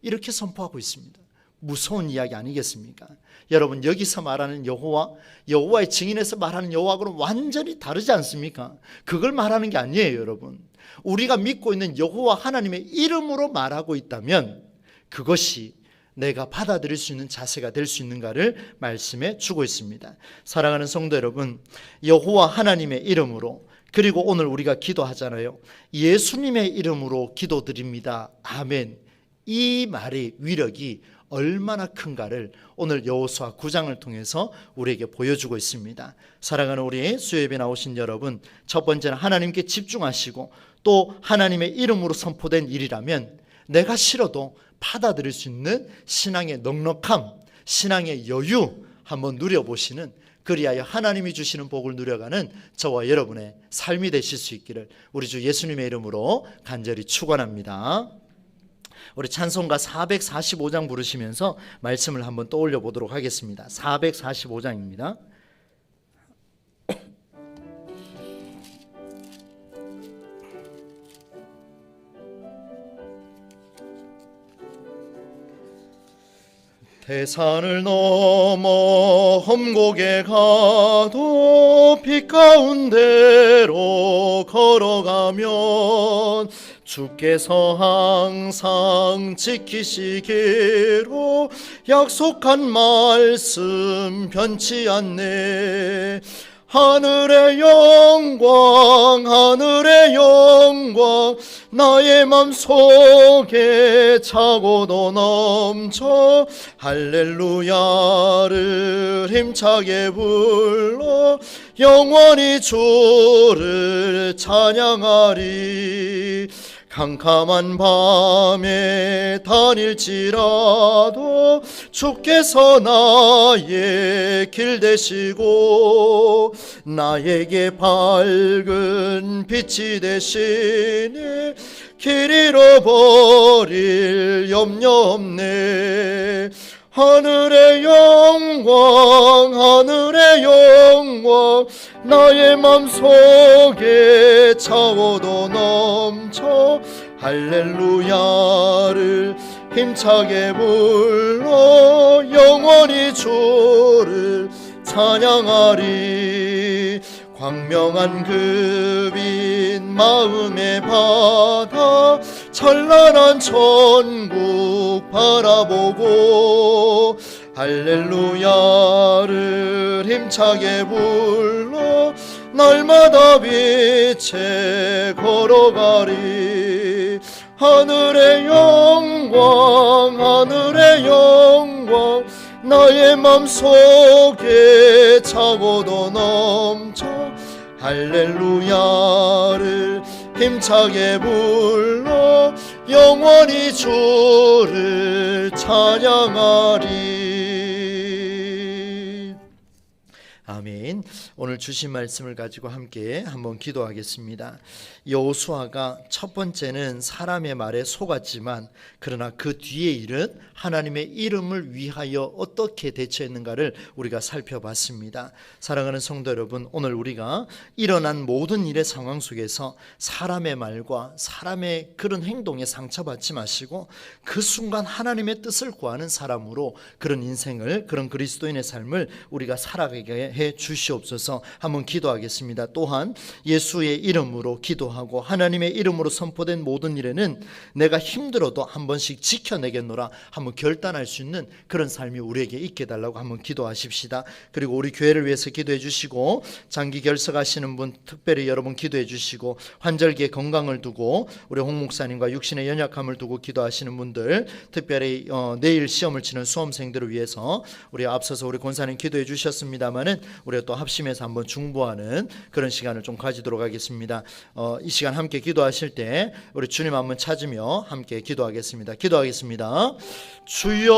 이렇게 선포하고 있습니다. 무서운 이야기 아니겠습니까? 여러분, 여기서 말하는 여호와의 증인에서 말하는 여호와하고는 완전히 다르지 않습니까? 그걸 말하는 게 아니에요. 여러분, 우리가 믿고 있는 여호와 하나님의 이름으로 말하고 있다면 그것이 내가 받아들일 수 있는 자세가 될 수 있는가를 말씀해 주고 있습니다. 사랑하는 성도 여러분, 여호와 하나님의 이름으로, 그리고 오늘 우리가 기도하잖아요. 예수님의 이름으로 기도드립니다. 아멘. 이 말의 위력이 얼마나 큰가를 오늘 여호수아 9장을 통해서 우리에게 보여주고 있습니다. 사랑하는 우리 수요예배 나오신 여러분, 첫 번째는 하나님께 집중하시고 또 하나님의 이름으로 선포된 일이라면 내가 싫어도 받아들일 수 있는 신앙의 넉넉함, 신앙의 여유 한번 누려보시는, 그리하여 하나님이 주시는 복을 누려가는 저와 여러분의 삶이 되실 수 있기를 우리 주 예수님의 이름으로 간절히 축원합니다. 우리 찬송가 445장 부르시면서 말씀을 한번 떠올려 보도록 하겠습니다. 445장입니다. 대산을 넘어 험곡에 가도 빛 가운데로 걸어가면 주께서 항상 지키시기로 약속한 말씀 변치 않네. 하늘의 영광, 하늘의 영광, 나의 맘속에 차고도 넘쳐 할렐루야를 힘차게 불러 영원히 주를 찬양하리. 캄캄한 밤에 다닐지라도 주께서 나의 길 되시고 나에게 밝은 빛이 되시니 길 잃어버릴 염려 없네. 하늘의 영광, 하늘의 영광, 나의 맘속에 차고도 넘쳐 할렐루야를 힘차게 불러 영원히 주를 찬양하리. 광명한 그 빛 마음의 바다 찬란한 천국 바라보고 할렐루야를 힘차게 불러 날마다 빛에 걸어가리. 하늘의 영광, 하늘의 영광, 나의 맘속에 차고도 넘쳐 할렐루야를 힘차게 불러 영원히 주를 찬양하리. 아멘. 오늘 주신 말씀을 가지고 함께 한번 기도하겠습니다. 여호수아가 첫 번째는 사람의 말에 속았지만 그러나 그 뒤에 일은 하나님의 이름을 위하여 어떻게 대처했는가를 우리가 살펴봤습니다. 사랑하는 성도 여러분, 오늘 우리가 일어난 모든 일의 상황 속에서 사람의 말과 사람의 그런 행동에 상처받지 마시고 그 순간 하나님의 뜻을 구하는 사람으로 그런 인생을, 그런 그리스도인의 삶을 우리가 살아가게 해 주시옵소서. 한번 기도하겠습니다. 또한 예수의 이름으로 기도하고 하나님의 이름으로 선포된 모든 일에는 내가 힘들어도 한 번씩 지켜내겠노라 한번 결단할 수 있는 그런 삶이 우리에게 있게 달라고 한번 기도하십시다. 그리고 우리 교회를 위해서 기도해 주시고 장기 결석하시는 분 특별히 여러분 기도해 주시고 환절기에 건강을 두고 우리 홍 목사님과 육신의 연약함을 두고 기도하시는 분들 특별히 내일 시험을 치는 수험생들을 위해서 우리 앞서서 우리 권사님 기도해 주셨습니다마는 우리가 또 합심해서 한번 중보하는 그런 시간을 좀 가지도록 하겠습니다. 이 시간 함께 기도하실 때 우리 주님 한번 찾으며 함께 기도하겠습니다. 기도하겠습니다. 주여,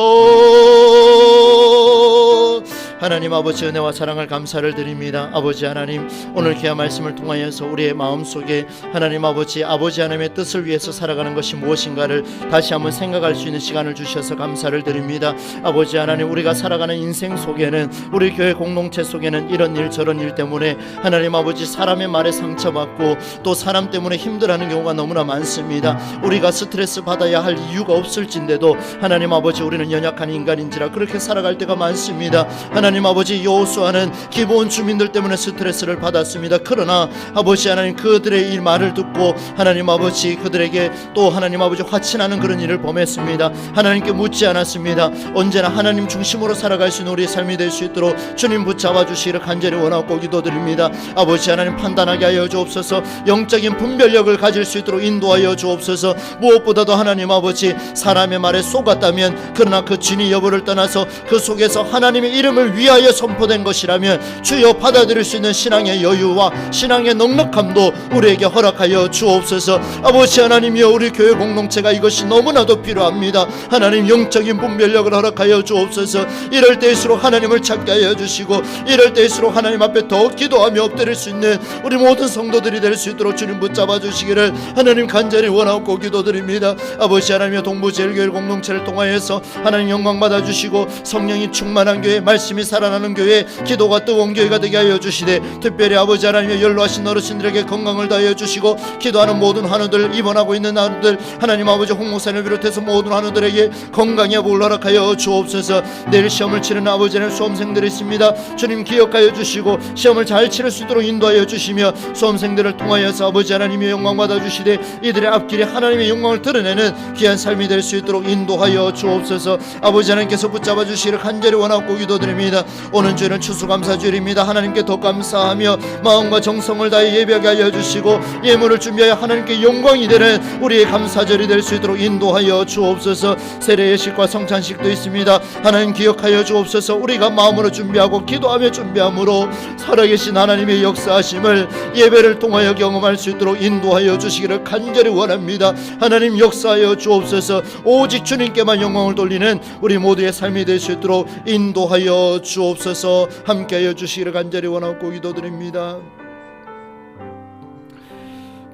하나님 아버지 은혜와 사랑을 감사를 드립니다. 아버지 하나님, 오늘 귀한 말씀을 통하여서 우리의 마음속에 하나님 아버지 하나님의 뜻을 위해서 살아가는 것이 무엇인가를 다시 한번 생각할 수 있는 시간을 주셔서 감사를 드립니다. 아버지 하나님, 우리가 살아가는 인생 속에는, 우리 교회 공동체 속에는 이런 일 저런 일 때문에 하나님 아버지 사람의 말에 상처받고 또 사람 때문에 힘들어하는 경우가 너무나 많습니다. 우리가 스트레스 받아야 할 이유가 없을진데도 하나님 아버지 우리는 연약한 인간인지라 그렇게 살아갈 때가 많습니다. 하나님 아버지, 여호수아는 기본 주민들 때문에 스트레스를 받았습니다. 그러나 아버지 하나님, 그들의 이 말을 듣고 하나님 아버지 그들에게 또 하나님 아버지 화친하는 그런 일을 범했습니다. 하나님께 묻지 않았습니다. 언제나 하나님 중심으로 살아갈 수 있는 우리의 삶이 될 수 있도록 주님 붙잡아 주시기를 간절히 원하고 기도드립니다. 아버지 하나님, 판단하게 하여 주옵소서. 영적인 분별력을 가질 수 있도록 인도하여 주옵소서. 무엇보다도 하나님 아버지, 사람의 말에 속았다면 그러나 그 진위 여부를 떠나서 그 속에서 하나님의 이름을 위하여 선포된 것이라면 주여 받아들일 수 있는 신앙의 여유와 신앙의 넉넉함도 우리에게 허락하여 주옵소서. 아버지 하나님이여, 우리 교회 공동체가 이것이 너무나도 필요합니다. 하나님, 영적인 분별력을 허락하여 주옵소서. 이럴 때일수록 하나님을 찾게 하여 주시고 이럴 때일수록 하나님 앞에 더 기도하며 엎드릴 수 있는 우리 모든 성도들이 될 수 있도록 주님 붙잡아 주시기를 하나님 간절히 원하고 기도드립니다. 아버지 하나님의 동부제일교회 공동체를 통하여서 하나님 영광 받아 주시고 성령이 충만한 교회, 말씀이 살아나는 교회, 기도가 뜨거운 교회가 되게 하여 주시되 특별히 아버지 하나님의 연로하신 어르신들에게 건강을 다하여 주시고 기도하는 모든 환우들, 입원하고 있는 환우들 하나님 아버지 홍 목사님을 비롯해서 모든 환우들에게 건강의 복을 허락하여 주옵소서. 내일 시험을 치르는 아버지 하나님 수험생들이 있습니다. 주님 기억하여 주시고 시험을 잘 치를 수 있도록 인도하여 주시며 수험생들을 통하여서 아버지 하나님의 영광 받아 주시되 이들의 앞길에 하나님의 영광을 드러내는 귀한 삶이 될 수 있도록 인도하여 주옵소서. 아버지 하나님께서 붙잡아 주시기를 간절히 원하고 기도드립니다. 오는 주일은 추수감사주일입니다. 하나님께 더 감사하며 마음과 정성을 다해 예배하게 하여 주시고 예물을 준비하여 하나님께 영광이 되는 우리의 감사절이 될 수 있도록 인도하여 주옵소서. 세례 예식과 성찬식도 있습니다. 하나님 기억하여 주옵소서. 우리가 마음으로 준비하고 기도하며 준비함으로 살아계신 하나님의 역사하심을 예배를 통하여 경험할 수 있도록 인도하여 주시기를 간절히 원합니다. 하나님 역사하여 주옵소서. 오직 주님께만 영광을 돌리는 우리 모두의 삶이 될 수 있도록 인도하여 주옵소서. 함께하여 주시기를 간절히 원하고 기도드립니다.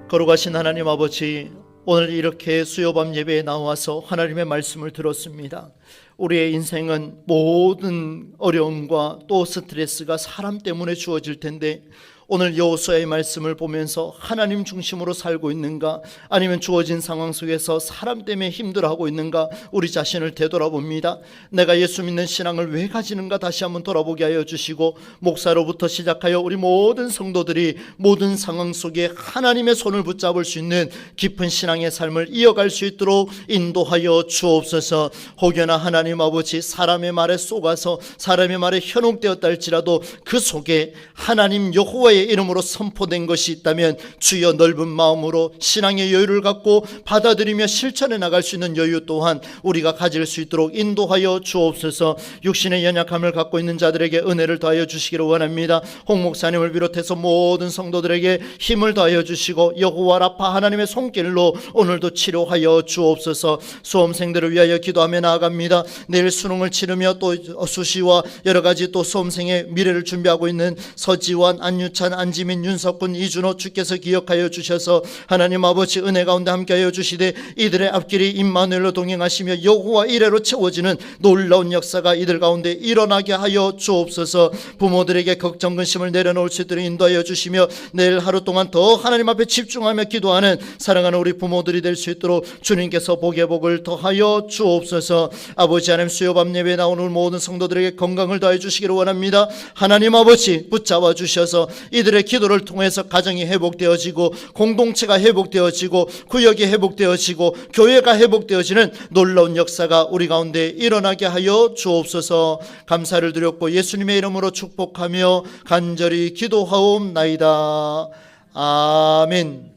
거룩하신 하나님 아버지, 오늘 이렇게 수요밤 예배에 나와서 하나님의 말씀을 들었습니다. 우리의 인생은 모든 어려움과 또 스트레스가 사람 때문에 주어질 텐데 오늘 여호수아의 말씀을 보면서 하나님 중심으로 살고 있는가, 아니면 주어진 상황 속에서 사람 때문에 힘들어하고 있는가, 우리 자신을 되돌아봅니다. 내가 예수 믿는 신앙을 왜 가지는가 다시 한번 돌아보게 하여 주시고 목사로부터 시작하여 우리 모든 성도들이 모든 상황 속에 하나님의 손을 붙잡을 수 있는 깊은 신앙의 삶을 이어갈 수 있도록 인도하여 주옵소서. 혹여나 하나님 아버지 사람의 말에 속아서 사람의 말에 현혹되었다 할지라도 그 속에 하나님 여호와의 여호와의 이름으로 선포된 것이 있다면 주여 넓은 마음으로 신앙의 여유를 갖고 받아들이며 실천해 나갈 수 있는 여유 또한 우리가 가질 수 있도록 인도하여 주옵소서. 육신의 연약함을 갖고 있는 자들에게 은혜를 더하여 주시기를 원합니다. 홍 목사님을 비롯해서 모든 성도들에게 힘을 더하여 주시고 여호와 라파 하나님의 손길로 오늘도 치료하여 주옵소서. 수험생들을 위하여 기도하며 나아갑니다. 내일 수능을 치르며 또 수시와 여러 가지 또 수험생의 미래를 준비하고 있는 서지환, 안유찬, 안지민, 윤석군, 이준호 주께서 기억하여 주셔서 하나님 아버지 은혜 가운데 함께하여 주시되 이들의 앞길이 임마누엘로 동행하시며 여호와 이레로 채워지는 놀라운 역사가 이들 가운데 일어나게 하여 주옵소서. 부모들에게 걱정 근심을 내려놓을 수 있도록 인도하여 주시며 내일 하루 동안 더 하나님 앞에 집중하며 기도하는 사랑하는 우리 부모들이 될 수 있도록 주님께서 복의 복을 더하여 주옵소서. 아버지 하나님 수요밤 예배에 나오는 모든 성도들에게 건강을 더해 주시기를 원합니다. 하나님 아버지 붙잡아 주셔서 이들의 기도를 통해서 가정이 회복되어지고 공동체가 회복되어지고 구역이 회복되어지고 교회가 회복되어지는 놀라운 역사가 우리 가운데 일어나게 하여 주옵소서. 감사를 드렸고 예수님의 이름으로 축복하며 간절히 기도하옵나이다. 아멘.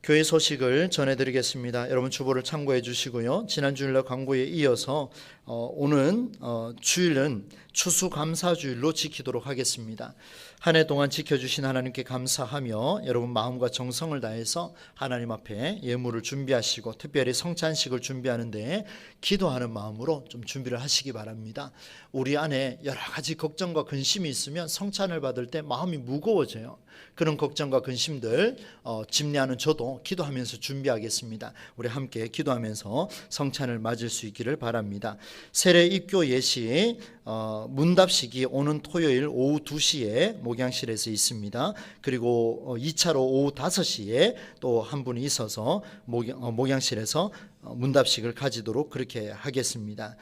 교회 소식을 전해드리겠습니다. 여러분 주보를 참고해 주시고요. 지난 주일날 광고에 이어서 오는 주일은 추수감사주일로 지키도록 하겠습니다. 한 해 동안 지켜주신 하나님께 감사하며 여러분 마음과 정성을 다해서 하나님 앞에 예물을 준비하시고 특별히 성찬식을 준비하는데 기도하는 마음으로 좀 준비를 하시기 바랍니다. 우리 안에 여러 가지 걱정과 근심이 있으면 성찬을 받을 때 마음이 무거워져요. 그런 걱정과 근심들 집례하는 저도 기도하면서 준비하겠습니다. 우리 함께 기도하면서 성찬을 맞을 수 있기를 바랍니다. 세례 입교 예시 문답식이 오는 토요일 오후 2시에 목양실에서 있습니다. 그리고 2차로 오후 5시에 또 한 분이 있어서 목양실에서 문답식을 가지도록 그렇게 하겠습니다.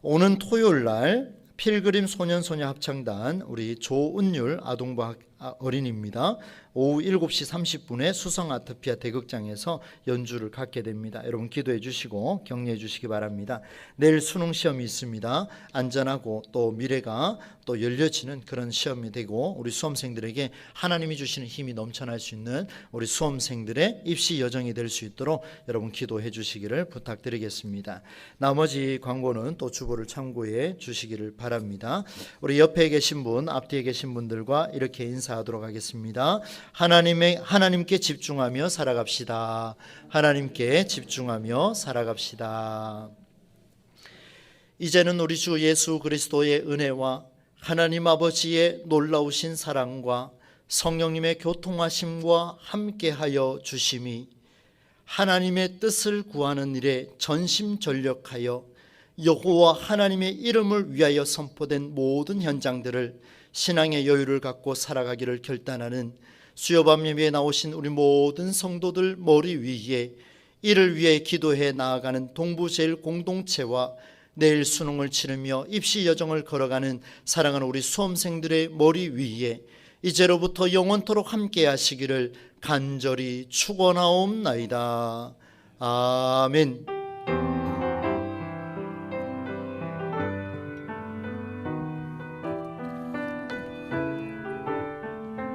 오는 토요일 날 필그림 소년소녀 합창단 우리 조은율 아동부 어린이입니다. 오후 7시 30분에 수성 아트피아 대극장에서 연주를 갖게 됩니다. 여러분 기도해 주시고 격려해 주시기 바랍니다. 내일 수능 시험이 있습니다. 안전하고 또 미래가 또 열려지는 그런 시험이 되고 우리 수험생들에게 하나님이 주시는 힘이 넘쳐날 수 있는 우리 수험생들의 입시 여정이 될 수 있도록 여러분 기도해 주시기를 부탁드리겠습니다. 나머지 광고는 또 주보를 참고해 주시기를 바랍니다. 우리 옆에 계신 분, 앞뒤에 계신 분들과 이렇게 인사하도록 하겠습니다. 하나님께 집중하며 살아갑시다. 하나님께 집중하며 살아갑시다. 이제는 우리 주 예수 그리스도의 은혜와 하나님 아버지의 놀라우신 사랑과 성령님의 교통하심과 함께하여 주심이 하나님의 뜻을 구하는 일에 전심전력하여 여호와 하나님의 이름을 위하여 선포된 모든 현장들을 신앙의 여유를 갖고 살아가기를 결단하는 수요밤 예배에 나오신 우리 모든 성도들 머리 위에 이를 위해 기도해 나아가는 동부제일 공동체와 내일 수능을 치르며 입시 여정을 걸어가는 사랑하는 우리 수험생들의 머리 위에 이제로부터 영원토록 함께 하시기를 간절히 축원하옵나이다. 아멘.